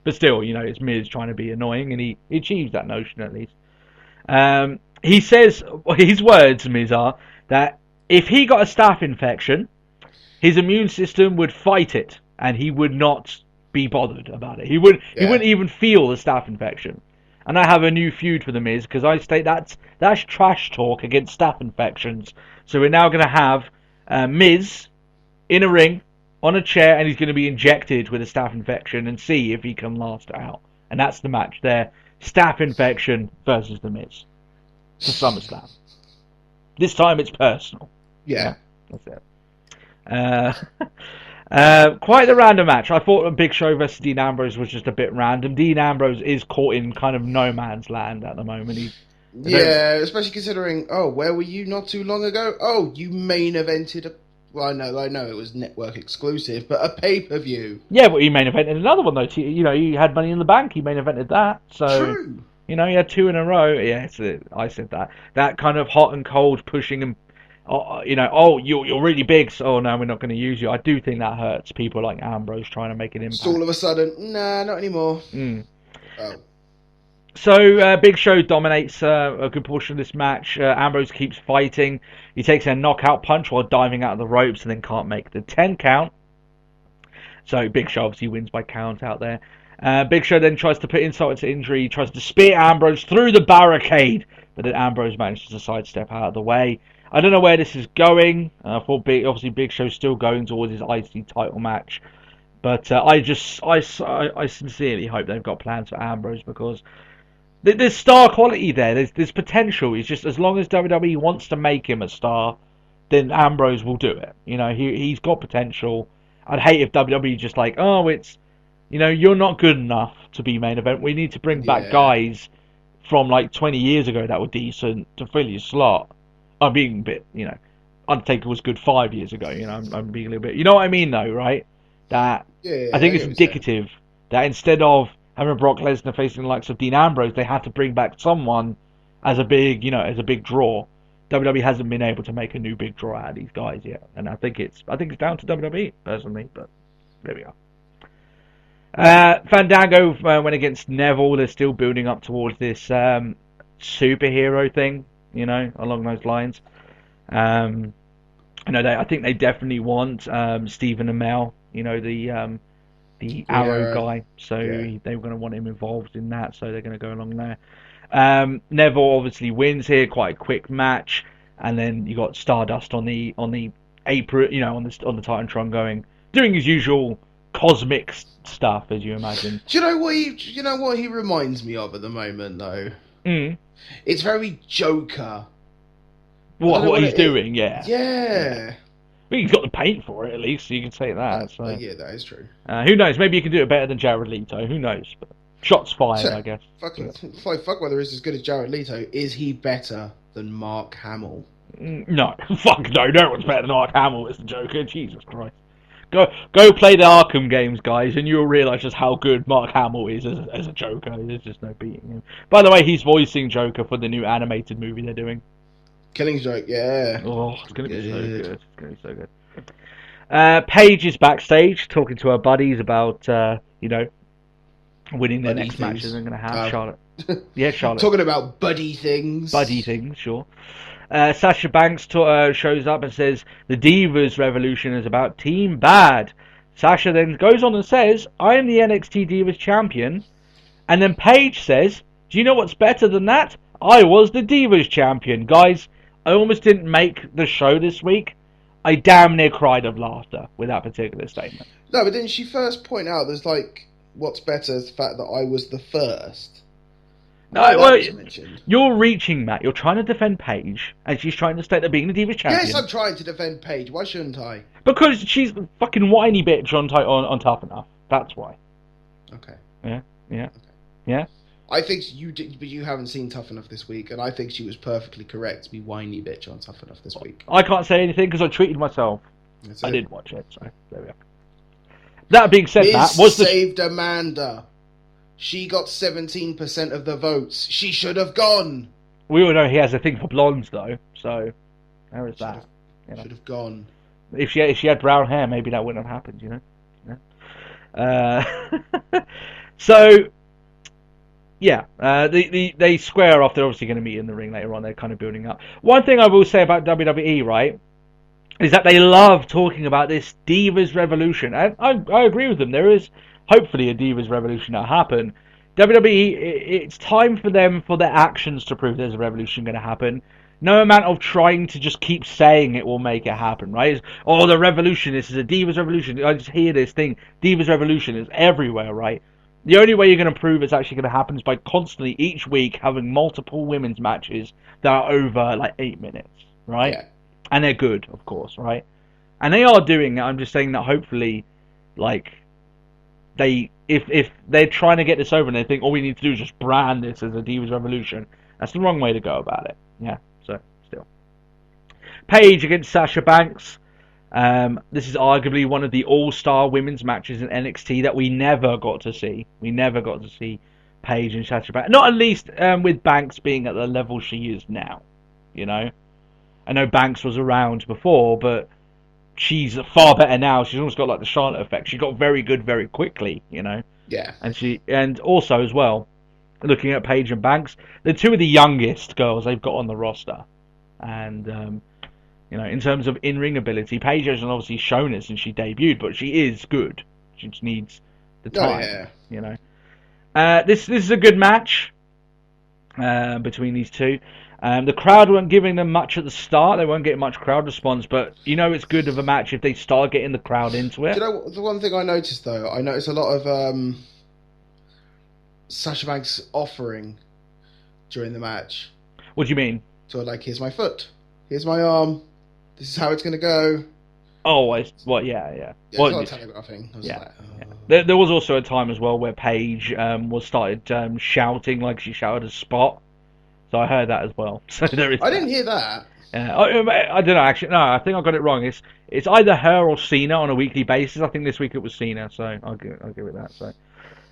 but still, it's Miz trying to be annoying, and he achieves that notion at least. He says his words, Miz, are that if he got a staph infection, his immune system would fight it, and he would not be bothered about it. He wouldn't even feel the staph infection. And I have a new feud for the Miz because I state that's trash talk against staph infections. So we're now going to have Miz in a ring on a chair, and he's going to be injected with a staph infection and see if he can last it out. And that's the match there: staph infection versus the Miz for SummerSlam. This time it's personal. Yeah. That's it. Quite a random match. I thought Big Show versus Dean Ambrose was just a bit random. Dean Ambrose is caught in kind of no man's land at the moment. Especially considering, where were you not too long ago? Oh, you main evented I know it was network exclusive, but a pay-per-view. Yeah, but he main evented another one though. He had Money in the Bank. He main evented that. So True. He had 2 in a row. Yeah, I said that. That kind of hot and cold pushing him. You're really big, so no, we're not going to use you. I do think that hurts people like Ambrose trying to make an impact. So all of a sudden, nah, not anymore. Oh. So Big Show dominates a good portion of this match. Ambrose keeps fighting. He takes a knockout punch while diving out of the ropes and then can't make the 10 count. So Big Show obviously wins by count out there. Big Show then tries to put insult to injury. He tries to spear Ambrose through the barricade, but then Ambrose manages to sidestep out of the way. I don't know where this is going. I thought Big Show's still going towards his IC title match, but I sincerely hope they've got plans for Ambrose because there's star quality there. There's potential. It's just as long as WWE wants to make him a star, then Ambrose will do it. He's got potential. I'd hate if WWE just like, you're not good enough to be main event. We need to bring back guys from like 20 years ago that were decent to fill your slot. I'm being a bit, Undertaker was good 5 years ago. I'm being a little bit, you know what I mean though, right? I think it's indicative that instead of having Brock Lesnar facing the likes of Dean Ambrose, they had to bring back someone as a big, as a big draw. WWE hasn't been able to make a new big draw out of these guys yet, and I think it's down to WWE personally, but there we are. Fandango went against Neville. They're still building up towards this superhero thing, along those lines. I think they definitely want Stephen Amell, the Arrow guy. So they were going to want him involved in that. So they're going to go along there. Neville obviously wins here, quite a quick match, and then you got Stardust on the apron, on the Titantron doing his usual cosmic stuff, as you imagine. Do you know what he reminds me of at the moment, though? It's very Joker. What he's doing, yeah. Yeah. Well, he's got the paint for it, at least, so you can say that. So. Yeah, that is true. Who knows? Maybe you can do it better than Jared Leto. Who knows? But shots fired, I guess. Fuck whether he's as good as Jared Leto. Is he better than Mark Hamill? No. Fuck no. No one's better than Mark Hamill as the Joker. Jesus Christ. Go play the Arkham games, guys, and you'll realise just how good Mark Hamill is as a Joker. There's just no beating him. By the way, he's voicing Joker for the new animated movie they're doing. Killing Joke, yeah. Oh, it's going to be so good. It's going to be so good. Paige is backstage talking to her buddies about, winning their next matches they're going to have. Charlotte. Yeah, Charlotte. Talking about buddy things. Buddy things, sure. Sasha Banks shows up and says the Divas Revolution is about Team Bad. Sasha then goes on and says, I am the NXT Divas Champion. And then Paige says, do you know what's better than that? I was the Divas Champion. Guys, I almost didn't make the show this week. I damn near cried of laughter with that particular statement. No, but didn't she first point out there's what's better is the fact that I was the first? No, well, you're reaching, Matt. You're trying to defend Paige, and she's trying to state that being the Divas Champion. Yes, I'm trying to defend Paige. Why shouldn't I? Because she's the fucking whiny bitch on Tough Enough. That's why. Okay. Yeah. Okay. Yeah. I think you did, but you haven't seen Tough Enough this week, and I think she was perfectly correct to be whiny bitch on Tough Enough this week. I can't say anything because I treated myself. I did watch it, so there we are. That being said, Matt, saved Amanda. She got 17% of the votes. She should have gone. We all know he has a thing for blondes, though. So there is that. Should have gone. If she had brown hair, maybe that wouldn't have happened. So yeah, they square off. They're obviously going to meet in the ring later on. They're kind of building up. One thing I will say about WWE, right, is that they love talking about this Divas Revolution, and I agree with them. There is hopefully a Divas Revolution that'll happen. WWE, it's time for them, for their actions to prove there's a revolution going to happen. No amount of trying to just keep saying it will make it happen, right? The revolution, this is a Divas Revolution. I just hear this thing, Divas Revolution is everywhere, right? The only way you're going to prove it's actually going to happen is by constantly, each week, having multiple women's matches that are over, 8 minutes, right? Yeah. And they're good, of course, right? And they are doing it. I'm just saying that hopefully, if they're trying to get this over and they think all we need to do is just brand this as a Divas Revolution, that's the wrong way to go about it. Yeah, so, still. Paige against Sasha Banks. This is arguably one of the all-star women's matches in NXT that we never got to see. We never got to see Paige and Sasha Banks. Not at least with Banks being at the level she is now, I know Banks was around before, but she's far better now. She's almost got the Charlotte effect. She got very good very quickly, Yeah. And also as well, looking at Paige and Banks, they're two of the youngest girls they've got on the roster. And in terms of in-ring ability, Paige hasn't obviously shown it since she debuted, but she is good. She just needs the time. This is a good match between these two. The crowd weren't giving them much at the start. They weren't getting much crowd response, but it's good of a match if they start getting the crowd into it. Do you know the one thing I noticed, though? I noticed a lot of Sasha Banks offering during the match. What do you mean? So, here's my foot. Here's my arm. This is how it's going to go. Oh, yeah. Yeah, it's not telegraphing. Yeah. There was also a time as well where Paige started shouting like she shouted a spot. So I heard that as well. So there is. I didn't hear that. I don't know. Actually, no. I think I got it wrong. It's either her or Cena on a weekly basis. I think this week it was Cena. So I'll give it that. So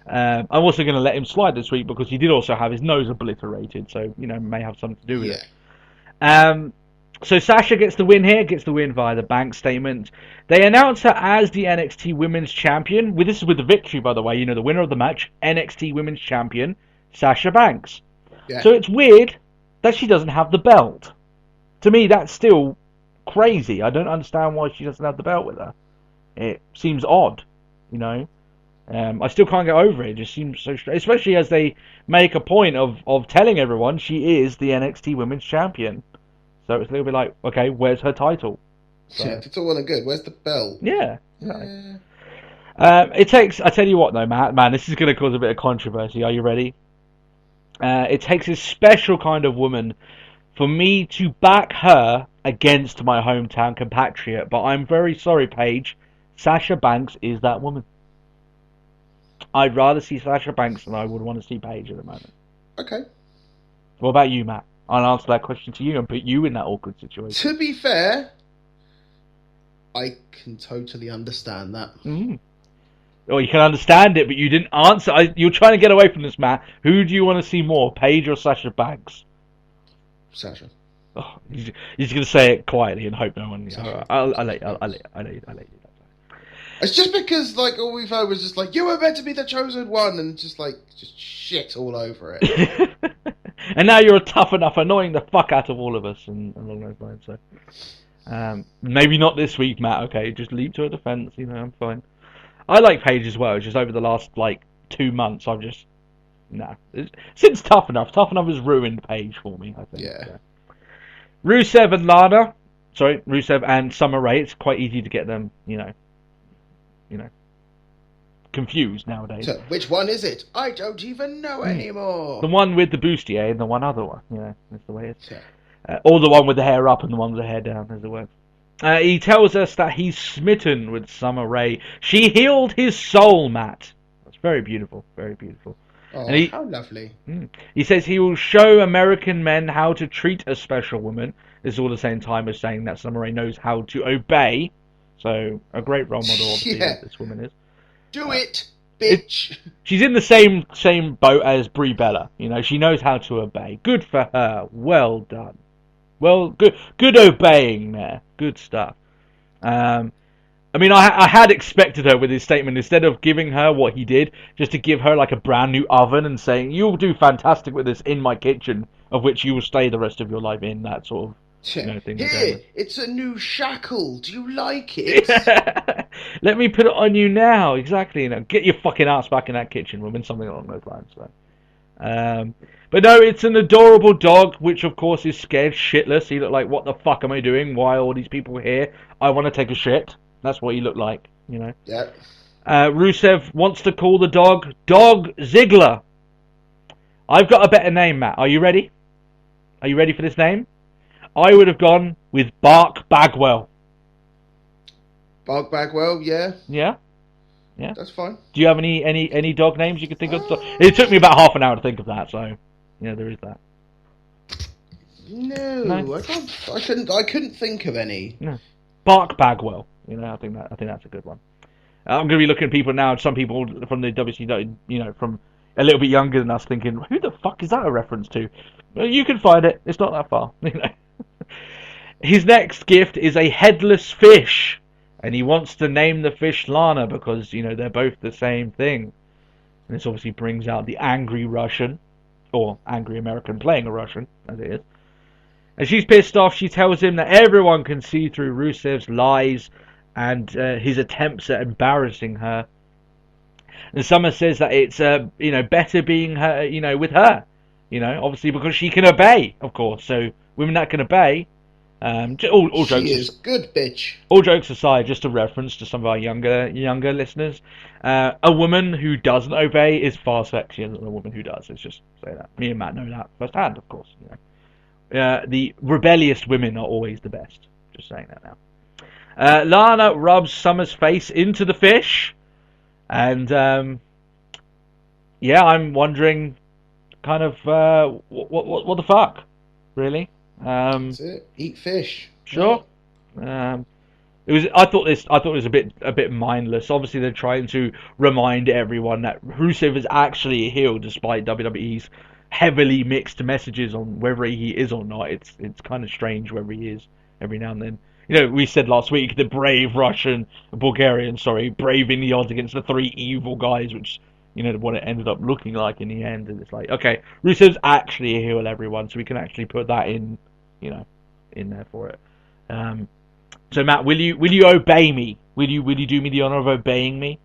I'm also going to let him slide this week because he did also have his nose obliterated, so may have something to do with it. So Sasha gets the win here, gets the win via the bank statement. They announce her as the NXT Women's Champion. This is with the victory, by the way. The winner of the match, NXT Women's Champion, Sasha Banks. Yeah. So it's weird that she doesn't have the belt. To me, that's still crazy. I don't understand why she doesn't have the belt with her. It seems odd, I still can't get over it. It just seems so strange, especially as they make a point of telling everyone she is the NXT Women's Champion. So it's a little bit like, okay, where's her title? So, yeah, it's all well and good. Where's the belt? Yeah. It takes. I tell you what, though, Matt. Man, this is going to cause a bit of controversy. Are you ready? It takes a special kind of woman for me to back her against my hometown compatriot. But I'm very sorry, Paige. Sasha Banks is that woman. I'd rather see Sasha Banks than I would want to see Paige at the moment. Okay. What about you, Matt? I'll answer that question to you and put you in that awkward situation. To be fair, I can totally understand that. Well, you can understand it, but you didn't answer. You're trying to get away from this, Matt. Who do you want to see more, Paige or Sasha Banks? Sasha. Oh, he's going to say it quietly and hope no one... I'll let you. It's just because, all we've heard was just you were meant to be the chosen one, and just shit all over it. And now you're tough enough, annoying the fuck out of all of us, and along those lines. So, maybe not this week, Matt. Okay, just leap to a defence. I'm fine. I like Paige as well. It's just over the last 2 months, I've just since Tough Enough has ruined Paige for me. I think. Yeah. Rusev and Lana. Sorry, Rusev and Summer Rae. It's quite easy to get them, confused nowadays. So, which one is it? I don't even know anymore. The one with the bustier and the one other one. That's the way it is. Yeah. Or the one with the hair up and the one with the hair down, as it were. He tells us that he's smitten with Summer Rae. She healed his soul, Matt. That's very beautiful. Very beautiful. Oh, how lovely. He says he will show American men how to treat a special woman. This is all the same time as saying that Summer Rae knows how to obey. So, a great role model, obviously, this woman is. Do it, bitch! She's in the same boat as Brie Bella. She knows how to obey. Good for her. Well done. Well, good obeying there. Good stuff. I had expected her with his statement, instead of giving her what he did, just to give her a brand new oven and saying, you'll do fantastic with this in my kitchen, of which you will stay the rest of your life in, that sort of thing. Here, it's a new shackle. Do you like it? Let me put it on you now. Exactly. Get your fucking ass back in that kitchen, woman. Something along those lines. So. But no, it's an adorable dog, which of course is scared shitless. He looked like, what the fuck am I doing? Why are all these people here? I want to take a shit. That's what he looked like, Yeah. Rusev wants to call the dog Ziggler. I've got a better name, Matt. Are you ready? Are you ready for this name? I would have gone with Bark Bagwell. Bark Bagwell, yeah. Yeah? Yeah. That's fine. Do you have any dog names you could think of? It took me about half an hour to think of that, so there is that. No, I couldn't think of any. No. Bark Bagwell. I think that's a good one. I'm going to be looking at people now. Some people from the WCW, from a little bit younger than us, thinking, "Who the fuck is that a reference to?" Well, you can find it. It's not that far. His next gift is a headless fish, and he wants to name the fish Lana because they're both the same thing. And this obviously brings out the angry Russian, or angry American playing a Russian, as it is. And she's pissed off. She tells him that everyone can see through Rusev's lies and his attempts at embarrassing her. And Summer says that it's better being her, with her, obviously because she can obey, of course. So women that can obey, all jokes. She is good, bitch. All jokes aside, just a reference to some of our younger listeners. A woman who doesn't obey is far sexier than a woman who does. Let's just say that. Me and Matt know that firsthand, of course. The rebellious women are always the best. Just saying that now. Lana rubs Summer's face into the fish, and I'm wondering, kind of, what the fuck, really? That's it. Eat fish. Sure. I thought it was a bit mindless. Obviously, they're trying to remind everyone that Rusev is actually a heel, despite WWE's heavily mixed messages on whether he is or not. It's kind of strange whether he is every now and then. You know, we said last week the brave Bulgarian, braving the odds against the three evil guys, which, you know, what it ended up looking like in the end. And it's like, okay, Rusev's actually a heel, everyone, so we can actually put that in, you know, in there for it. So Matt, will you obey me? Will you do me the honor of obeying me?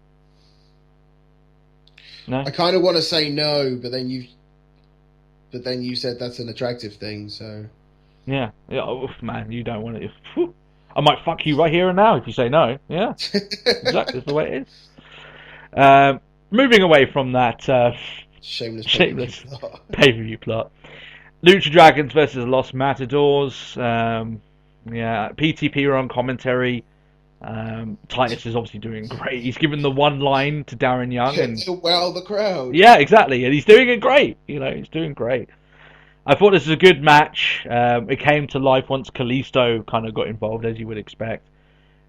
No. I kind of want to say no, but then you said that's an attractive thing, so. Yeah. Oh, man, you don't want it. I might fuck you right here and now if you say no. Yeah. Exactly. That's the way it is. Moving away from that Shameless pay-per-view plot. Lucha Dragons versus Los Matadors. Yeah, PTP are on commentary. Titus is obviously doing great. He's given the one line to Darren Young to wow the crowd. Yeah, exactly, and he's doing it great. You know, he's doing great. I thought this was a good match. It came to life once Kalisto kind of got involved, as you would expect.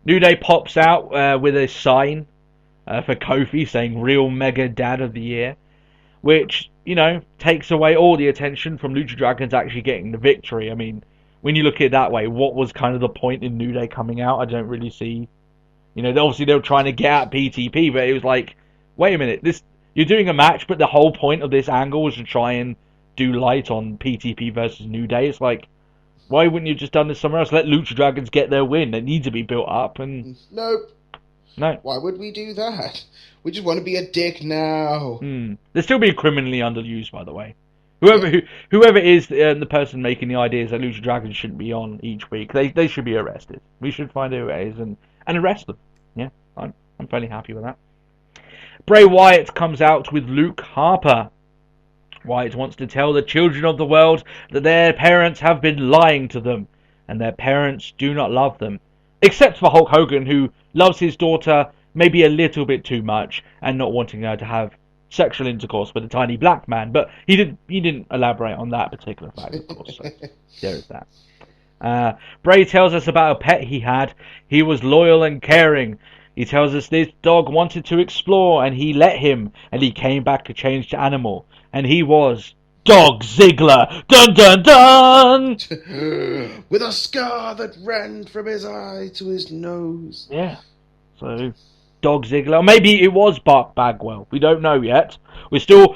New Day pops out with a sign for Kofi saying "Real Mega Dad of the Year," which, you know, takes away all the attention from Lucha Dragons actually getting the victory. I mean, when you look at it that way, what was kind of the point in New Day coming out? I don't really see. You know, obviously they were trying to get at PTP, but it was like, wait a minute, you're doing a match, but the whole point of this angle was to try and do light on PTP versus New Day. It's like, why wouldn't you have just done this somewhere else? Let Lucha Dragons get their win. They need to be built up. And Nope. No. Why would we do that? We just want to be a dick now. They're still being criminally underused, by the way. Whoever is the person making the ideas that Lucha Dragons shouldn't be on each week, they should be arrested. We should find out who it is and arrest them. Yeah, I'm fairly happy with that. Bray Wyatt comes out with Luke Harper. Wyatt wants to tell the children of the world that their parents have been lying to them, and their parents do not love them. Except for Hulk Hogan, who loves his daughter maybe a little bit too much, and not wanting her to have sexual intercourse with a tiny black man. But he didn't elaborate on that particular fact, of course. So there is that. Bray tells us about a pet he had. He was loyal and caring. He tells us this dog wanted to explore, and he let him, and he came back a changed animal. And he was Dog Ziggler. Dun dun dun! With a scar that ran from his eye to his nose. Yeah. So, Dog Ziggler. Or maybe it was Bart Bagwell. We don't know yet. We're still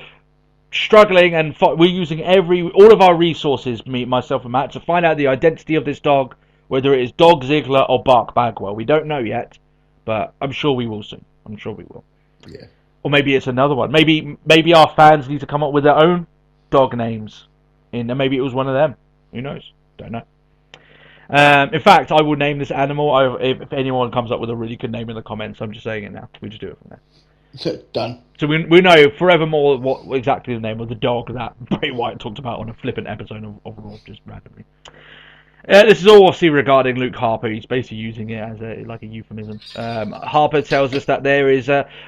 struggling, and we're using all of our resources, myself and Matt, to find out the identity of this dog, whether it is Dog Ziggler or Bart Bagwell. We don't know yet, but I'm sure we will soon. I'm sure we will. Yeah. Or maybe it's another one. Maybe our fans need to come up with their own dog names, and maybe it was one of them. Who knows? Don't know. In fact, I will name this animal. If anyone comes up with a really good name in the comments, I'm just saying it now. We just do it from there. Done. So we know forevermore what exactly the name of the dog that Bray Wyatt talked about on a flippant episode of Raw, just randomly. This is all obviously regarding Luke Harper. He's basically using it as a euphemism. Harper tells us that there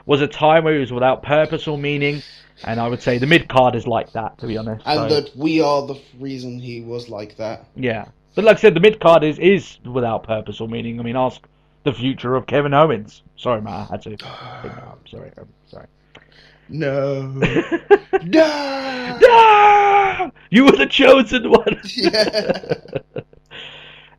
was a time where he was without purpose or meaning, and I would say the mid card is like that, to be honest. And that we are the reason he was like that. Yeah, but like I said, the mid card is without purpose or meaning. I mean, ask the future of Kevin Owens. Sorry, Matt, I had to. Sorry. No. No! No! You were the chosen one. Yeah.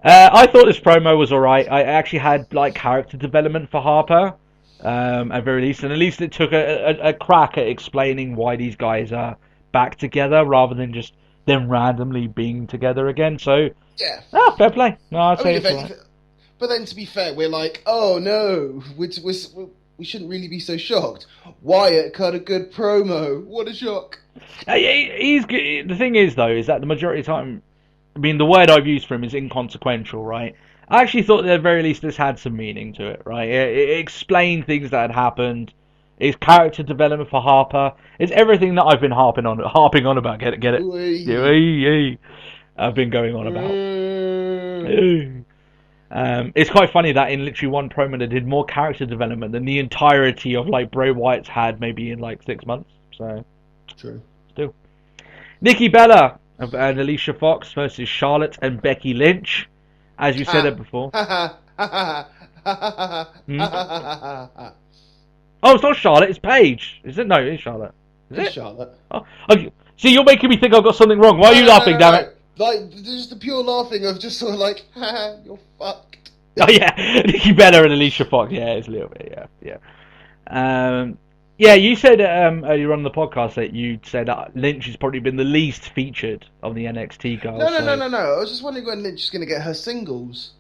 I thought this promo was alright. I actually had character development for Harper, at very least, and at least it took a crack at explaining why these guys are back together rather than just them randomly being together again. So yeah, fair play. No, I'd say it's alright. But then, to be fair, we're like, oh no, we shouldn't really be so shocked. Wyatt cut a good promo. What a shock. He's good. The thing is, though, is that the majority of the time, I mean, the word I've used for him is inconsequential, right? I actually thought at the very least this had some meaning to it, right? It explained things that had happened. It's character development for Harper. It's everything that I've been harping on about. Get it? I've been going on about. It's quite funny that in literally one promo they did more character development than the entirety of Bray Wyatt's had maybe in 6 months. So true. Still, Nikki Bella and Alicia Fox versus Charlotte and Becky Lynch. As you said it before. Oh, it's not Charlotte, it's Paige. Is it? No, it's Charlotte. Is It's it? Charlotte. Oh, okay. See, you're making me think I've got something wrong. Why are you laughing, damn it? Like, just the pure laughing of just sort of like, you're fucked. Oh, yeah. Nikki Bella and Alicia Fox. Yeah, it's a little bit, yeah. Yeah, you said earlier on the podcast that you said that Lynch has probably been the least featured of the NXT girls. No. I was just wondering when Lynch is going to get her singles.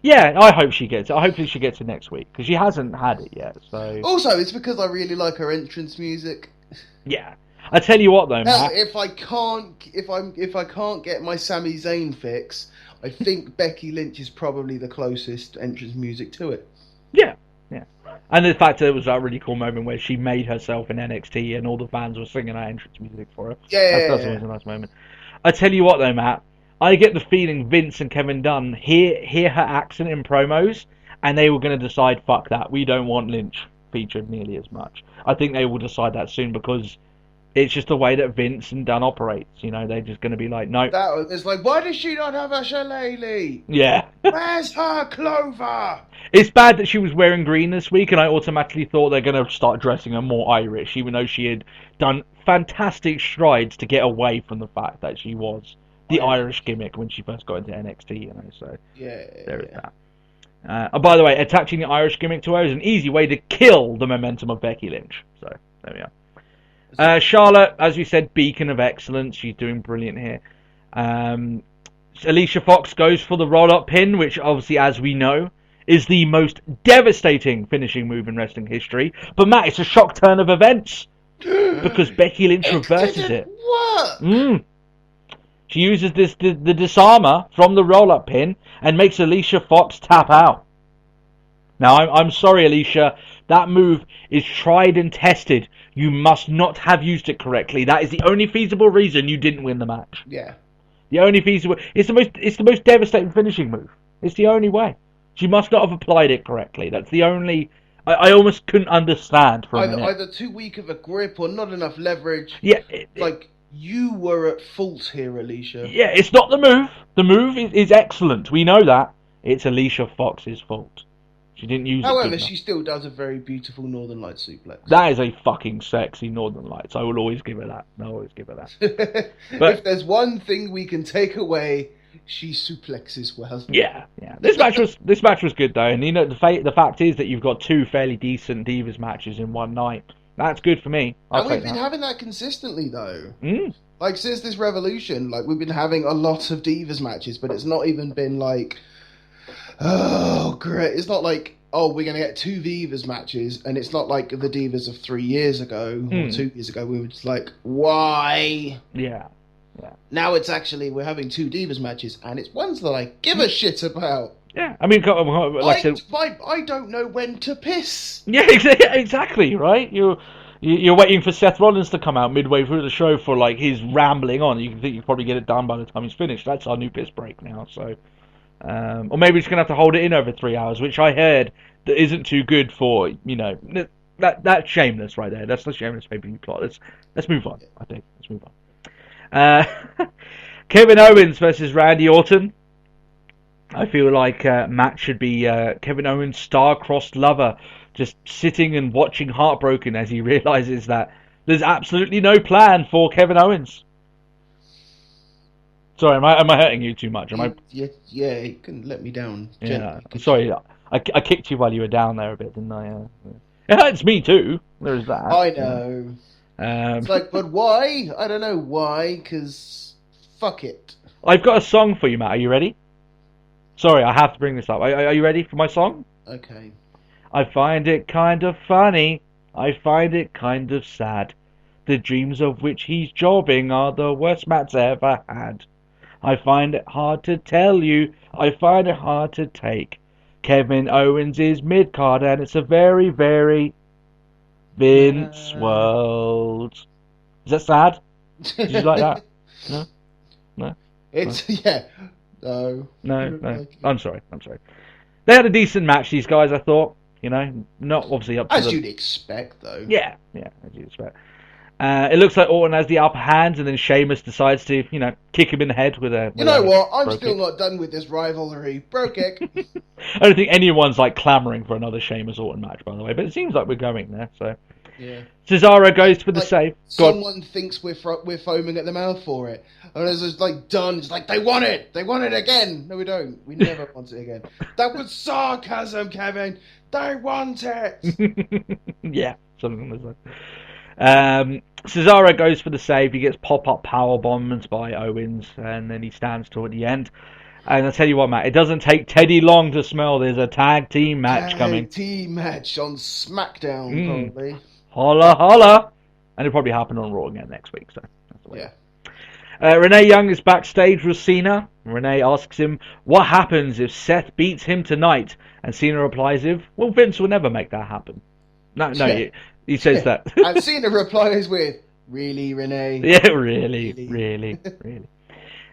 Yeah, I hope she gets it. Hopefully she gets it next week, because she hasn't had it yet, so... Also, it's because I really like her entrance music. Yeah. I tell you what, though, Now, Matt... if I can't get my Sami Zayn fix, I think Becky Lynch is probably the closest entrance music to it. Yeah. And the fact that it was that really cool moment where she made herself in NXT and all the fans were singing her entrance music for her. That's always a nice moment. I tell you what, though, Matt, I get the feeling Vince and Kevin Dunn hear her accent in promos, and they were going to decide, fuck that, we don't want Lynch featured nearly as much. I think they will decide that soon, because it's just the way that Vince and Dunn operates. You know, they're just going to be like, no. It's like, why does she not have a shillelagh? Yeah. Where's her clover? It's bad that she was wearing green this week, and I automatically thought they're going to start dressing her more Irish, even though she had done fantastic strides to get away from the fact that she was the Irish gimmick when she first got into NXT, you know, so there is that. By the way, attaching the Irish gimmick to her is an easy way to kill the momentum of Becky Lynch, so there we are. Charlotte, as we said, beacon of excellence. She's doing brilliant here. Alicia Fox goes for the roll-up pin, which obviously, as we know, is the most devastating finishing move in wrestling history. But Matt, it's a shock turn of events because Becky Lynch reverses it. Work. She uses the disarmer from the roll-up pin and makes Alicia Fox tap out. Now, I'm sorry, Alicia. That move is tried and tested. You must not have used it correctly. That is the only feasible reason you didn't win the match. Yeah. The only feasible... It's the most devastating finishing move. It's the only way. She must not have applied it correctly. That's the only... I almost couldn't understand for a minute. Either too weak of a grip or not enough leverage. Yeah. You were at fault here, Alicia. Yeah, it's not the move. The move is excellent. We know that. It's Alicia Fox's fault. She didn't use it. However, she still does a very beautiful Northern Light suplex. That is a fucking sexy Northern Lights. I will always give her that. But if there's one thing we can take away, she suplexes well. Yeah. This match was good though, and you know the fact is that you've got two fairly decent Divas matches in one night. That's good for me. And we've been having that consistently though. Like since this Revolution, like we've been having a lot of Divas matches, but it's not even been like, oh great. It's not like, oh, we're going to get two Divas matches, and it's not like the Divas of 3 years ago or 2 years ago. We were just like, why? Yeah. Now it's actually, we're having two Divas matches, and it's ones that I give a shit about. Yeah, I mean, like I don't know when to piss. Yeah, exactly, right? You're waiting for Seth Rollins to come out midway through the show for like his rambling on. You think you can probably get it done by the time he's finished. That's our new piss break now, so... or maybe we're just going to have to hold it in over 3 hours, which I heard that isn't too good for, you know, that's shameless right there. That's the shameless pay-per-view plot. Let's move on, I think. Let's move on. Kevin Owens versus Randy Orton. I feel like Matt should be Kevin Owens' star-crossed lover, just sitting and watching heartbroken as he realizes that there's absolutely no plan for Kevin Owens. Sorry, am I hurting you too much? Yeah, you can let me down. Yeah, I'm sorry. I kicked you while you were down there a bit, didn't I? It hurts me too. There's that. I know. It's like, but why? I don't know why, because fuck it. I've got a song for you, Matt. Are you ready? Sorry, I have to bring this up. Are you ready for my song? Okay. I find it kind of funny. I find it kind of sad. The dreams of which he's jobbing are the worst Matt's ever had. I find it hard to tell you. I find it hard to take. Kevin Owens is mid-card and it's a very, very Vince world. Is that sad? Did you like that? No? It's, yeah. No. I'm sorry. They had a decent match, these guys, I thought. You know, not obviously up to as you'd expect, though. Yeah, as you'd expect. It looks like Orton has the upper hand, and then Sheamus decides to, kick him in the head with a... You know what? I'm bro still kick. not done with this rivalry. Bro kick. I don't think anyone's, clamouring for another Sheamus-Orton match, by the way, but it seems like we're going there, so... Yeah. Cesaro goes for the save. Someone thinks we're foaming at the mouth for it. And it's just done. It's like, they want it. They want it again. No, we don't. We never want it again. That was sarcasm, Kevin. They want it. Yeah, something like that. Cesaro goes for the save. He gets pop-up power bombs by Owens, and then he stands toward the end. And I'll tell you what, Matt, it doesn't take Teddy long to smell there's a tag team match coming. Tag team match on SmackDown, probably. Holla, holla. And it'll probably happen on Raw again next week, so that's the way. Yeah. Renee Young is backstage with Cena. Renee asks him, what happens if Seth beats him tonight? And Cena replies, well, Vince will never make that happen. No, he says that. And Cena replies with, really, Renee? Yeah, really.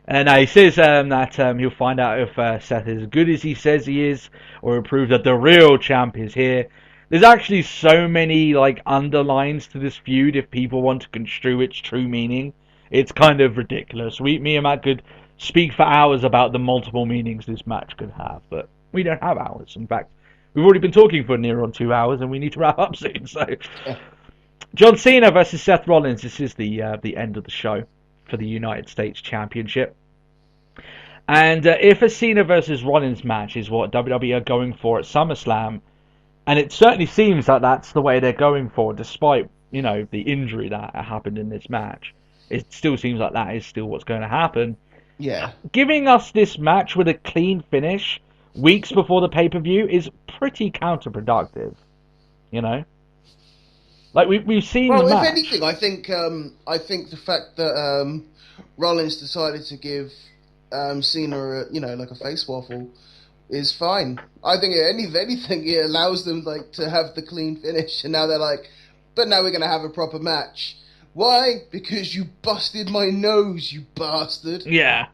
And he says that he'll find out if Seth is as good as he says he is, or he'll prove that the real champ is here. There's actually so many underlines to this feud if people want to construe its true meaning. It's kind of ridiculous. Me and Matt could speak for hours about the multiple meanings this match could have, but we don't have hours. In fact, we've already been talking for near on 2 hours, and we need to wrap up soon. So, John Cena versus Seth Rollins. This is the end of the show for the United States Championship. And if a Cena versus Rollins match is what WWE are going for at SummerSlam, and it certainly seems that that's the way they're going for, despite, the injury that happened in this match. It still seems like that is still what's going to happen. Yeah. Giving us this match with a clean finish weeks before the pay-per-view is pretty counterproductive. We've seen the match. Well, if anything, I think the fact that Rollins decided to give Cena a face waffle is fine. I think if anything, it allows them to have the clean finish, and now they're but now we're gonna have a proper match. Why? Because you busted my nose, you bastard. Yeah.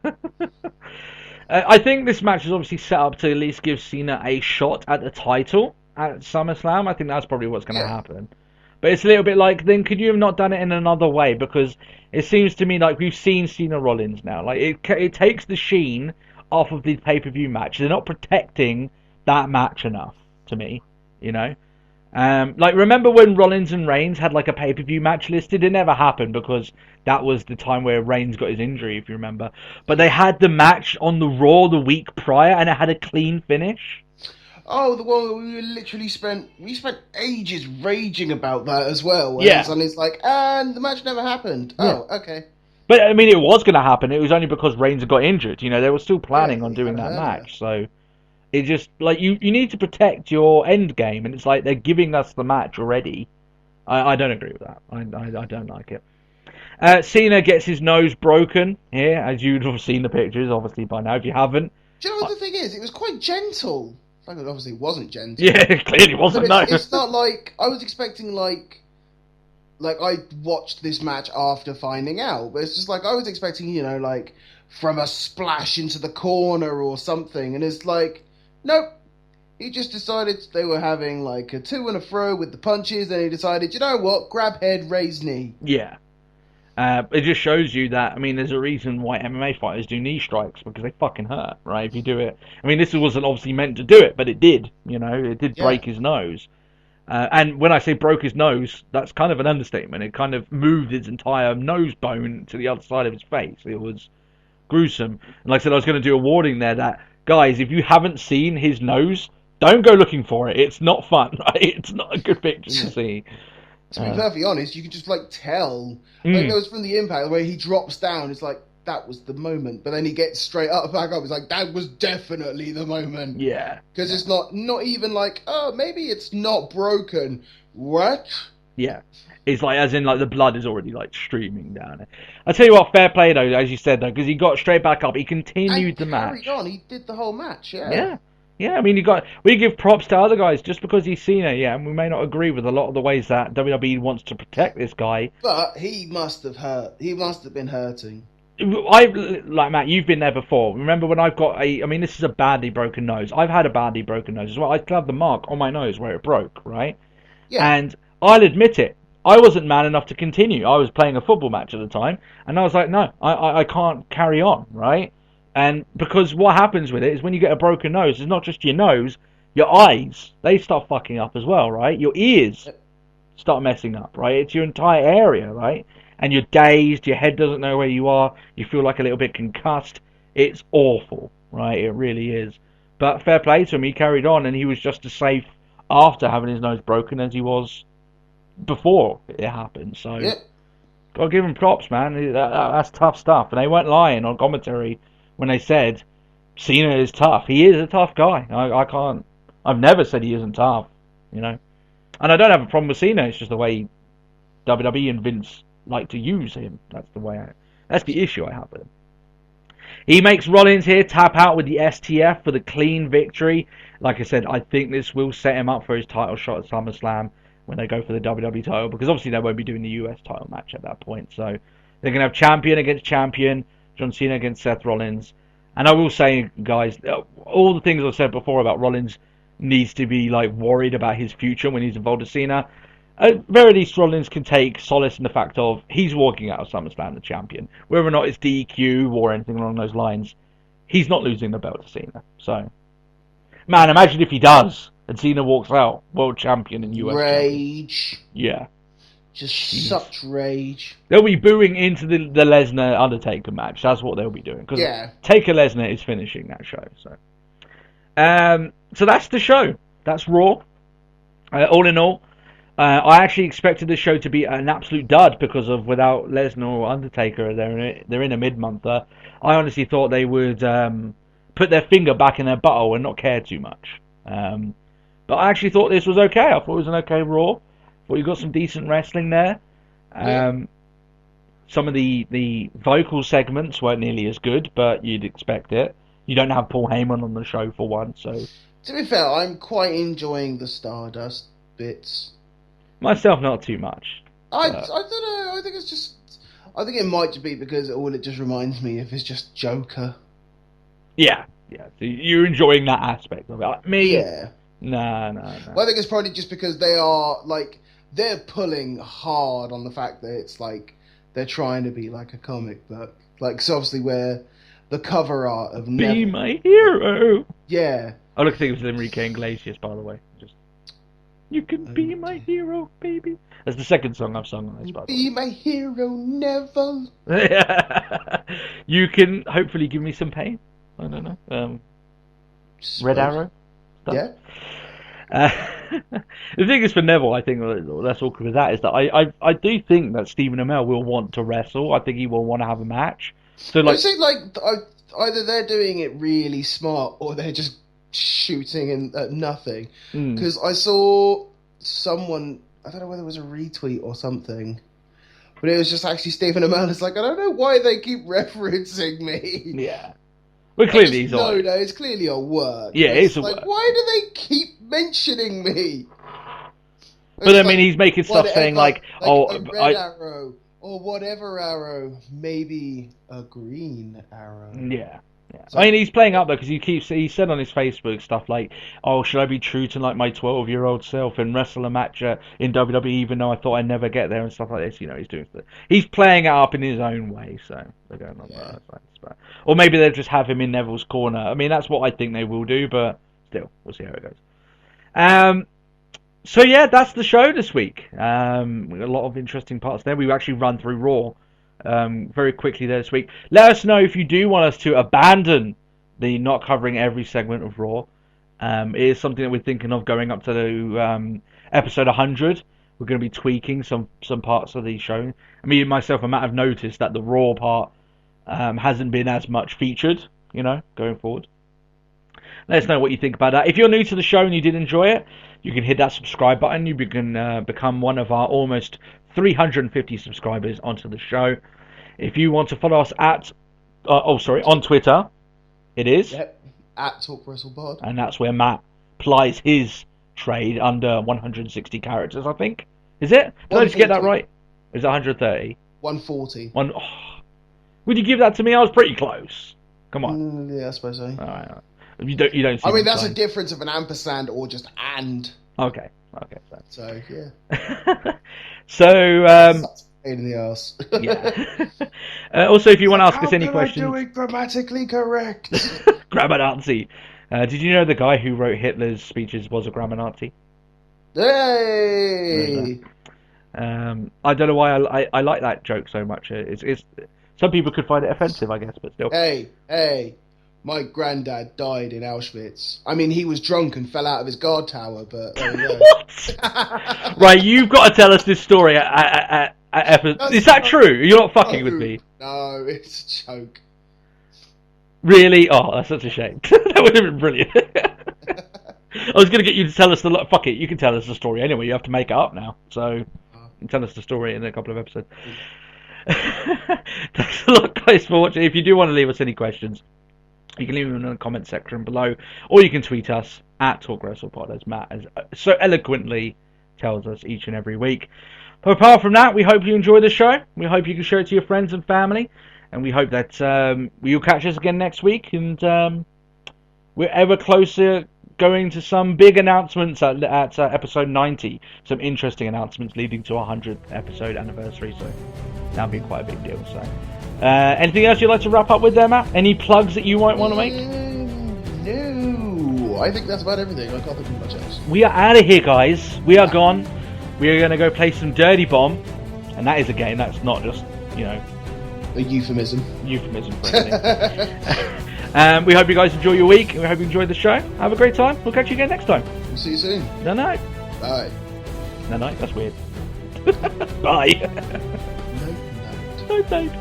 I think this match is obviously set up to at least give Cena a shot at the title at SummerSlam. I think that's probably what's going to happen. But it's a little bit then could you have not done it in another way? Because it seems to me we've seen Cena Rollins now. It takes the sheen off of the pay-per-view match. They're not protecting that match enough, to me, remember when Rollins and Reigns had a pay-per-view match listed? It never happened because that was the time where Reigns got his injury, if you remember. But they had the match on the Raw the week prior, and it had a clean finish. Oh, the one where we literally spent ages raging about that as well. Yeah. And it's and the match never happened. Oh, okay. But, it was going to happen. It was only because Reigns had got injured. They were still planning on doing that match. So, it just, you need to protect your end game. And it's they're giving us the match already. I don't agree with that. I don't like it. Cena gets his nose broken here, as you'd have seen the pictures, obviously, by now, if you haven't. Do you know what the thing is? It was quite gentle. It obviously wasn't gentle. Yeah, it clearly wasn't, no. It's not I was expecting, I watched this match after finding out, but it's just I was expecting, from a splash into the corner or something, and it's nope. He just decided they were having a to and a fro with the punches, and he decided, you know what, grab head, raise knee. Yeah. It just shows you that, there's a reason why MMA fighters do knee strikes, because they fucking hurt, right, if you do it. This wasn't obviously meant to do it, but it did, it did break his nose. And when I say broke his nose, that's kind of an understatement. It kind of moved his entire nose bone to the other side of his face. It was gruesome. And like I said, I was going to do a warning there that, guys, if you haven't seen his nose, don't go looking for it. It's not fun, right? It's not a good picture to see. To be perfectly honest, you can just tell. It was from the impact where he drops down. It's that was the moment, but then he gets straight up back up. It's that was definitely the moment. Yeah, because it's not even oh, maybe it's not broken. What? Yeah, it's as in the blood is already streaming down it. I tell you what, fair play though, as you said though, because he got straight back up. He continued the match. Carried on. He did the whole match. Yeah. Yeah. Yeah, we give props to other guys just because he's Cena, and we may not agree with a lot of the ways that WWE wants to protect this guy. But he must have hurt. He must have been hurting. Matt, you've been there before. Remember when I've got this is a badly broken nose. I've had a badly broken nose as well. I still have the mark on my nose where it broke, right? Yeah. And I'll admit it. I wasn't man enough to continue. I was playing a football match at the time, and I was like, no, I can't carry on, right? And because what happens with it is when you get a broken nose, it's not just your nose, your eyes, they start fucking up as well, right? Your ears start messing up, right? It's your entire area, right? And you're dazed, your head doesn't know where you are, you feel like a little bit concussed. It's awful, right? It really is. But fair play to him, he carried on, and he was just as safe after having his nose broken as he was before it happened. So, gotta give him props, man. That's tough stuff. And they weren't lying on commentary when they said Cena is tough. He is a tough guy. I've never said he isn't tough, you know. And I don't have a problem with Cena. It's just the way WWE and Vince like to use him. That's the issue I have with him. He makes Rollins here tap out with the STF for the clean victory. Like I said, I think this will set him up for his title shot at SummerSlam when they go for the WWE title, because obviously they won't be doing the US title match at that point. So they're going to have champion against champion, John Cena against Seth Rollins. And I will say, guys, all the things I've said before about Rollins needs to be like worried about his future when he's involved with Cena. At very least, Rollins can take solace in the fact of he's walking out of SummerSlam the champion. Whether or not it's DQ or anything along those lines, he's not losing the belt to Cena. So, man, imagine if he does and Cena walks out world champion and US Rage. Champion. Yeah. Just such rage. They'll be booing into the Lesnar Undertaker match. That's what they'll be doing. Because Taker Lesnar is finishing that show. So that's the show. That's Raw. All in all, I actually expected the show to be an absolute dud because of without Lesnar or Undertaker, they're in a mid-monther. I honestly thought they would put their finger back in their butthole and not care too much. But I actually thought this was okay. I thought it was an okay Raw. Thought you got some decent wrestling there. Some of the vocal segments weren't nearly as good, but you'd expect it. You don't have Paul Heyman on the show for one, so. To be fair, I'm quite enjoying the Stardust bits. Myself, not too much. I don't know. I think it might be because all it just reminds me of is just Joker. Yeah. So you're enjoying that aspect of it. Like me? Yeah. No. Well, I think it's probably just because they're pulling hard on the fact that it's like they're trying to be like a comic book. Like, so obviously where the cover art of Be My Hero. Yeah. I look, I think it was Enrique Iglesias, by the way. You can be my hero, baby. That's the second song I've sung on this, by the way. Be my hero, never. You can hopefully give me some pain. I don't know. Red Arrow? Stuff. Yeah. The thing is for Neville, I think that's awkward with that, is that I do think that Stephen Amell will want to wrestle. I think he will want to have a match. So like, either they're doing it really smart or they're just shooting at nothing. Because I saw someone, I don't know whether it was a retweet or something, but it was just actually Stephen Amell. It's like, I don't know why they keep referencing me. Yeah. Well, clearly he's no, it's clearly a work. Yeah, it's a like, work. Why do they keep mentioning me? But I mean, he's making stuff saying like a red arrow or whatever arrow, maybe a green arrow. Yeah. So, I mean, he's playing up though because he said on his Facebook stuff like, "Oh, should I be true to like my 12-year-old self and wrestle a match in WWE even though I thought I'd never get there and stuff like this." You know, he's playing it up in his own way. So they're going on that. Or maybe they'll just have him in Neville's corner. I mean, that's what I think they will do, but still, we'll see how it goes. So yeah, that's the show this week. We got a lot of interesting parts there. We actually run through Raw very quickly there this week. Let us know if you do want us to abandon the not covering every segment of Raw. It is something that we're thinking of going up to episode 100. We're going to be tweaking some parts of the show. I mean, myself and Matt have noticed that the Raw part hasn't been as much featured, going forward. Let us know what you think about that. If you're new to the show and you did enjoy it, you can hit that subscribe button. You can become one of our almost 350 subscribers onto the show. If you want to follow us on Twitter, it is at TalkWrestlePod, and that's where Matt plies his trade under 160 characters. I think is it? Did I just get that right? Is it 130? 140. Would you give that to me? I was pretty close. Come on. Yeah, I suppose so. All right. You don't. See I mean, that's a difference of an ampersand or just and. Okay. So yeah, So sucks a pain in the ass. yeah. Also, if you want to ask us any questions, do it grammatically correct? grab a Nazi. Did you know the guy who wrote Hitler's speeches was a grammar Nazi? Hey. I don't know why I like that joke so much. It's some people could find it offensive, I guess, but still. Hey. My granddad died in Auschwitz. I mean, he was drunk and fell out of his guard tower, but there we go. What? Right, you've got to tell us this story at Is that true? You're not fucking with me. No, it's a joke. Really? Oh, that's such a shame. That would have been brilliant. I was going to get you to tell us fuck it, you can tell us the story anyway. You have to make it up now. So, you can tell us the story in a couple of episodes. Thanks a lot, guys, for watching. If you do want to leave us any questions, you can leave them in the comment section below, or you can tweet us at TalkWrestlePod, as Matt so eloquently tells us each and every week. But apart from that, we hope you enjoy the show. We hope you can share it to your friends and family, and we hope that you'll catch us again next week, and we're ever closer going to some big announcements at episode 90. Some interesting announcements leading to our 100th episode anniversary, so that'll be quite a big deal. So, anything else you'd like to wrap up with there, Matt? Any plugs that you might want to make? No, I think that's about everything. I can't think of much else. We are out of here, guys. We are gone. We are going to go play some Dirty Bomb, and that is a game. That's not just, a euphemism for anything. We hope you guys enjoy your week, and we hope you enjoyed the show. Have a great time. We'll catch you again next time. We'll see you soon. Night. Bye. Night. That's weird. Bye. No. Night.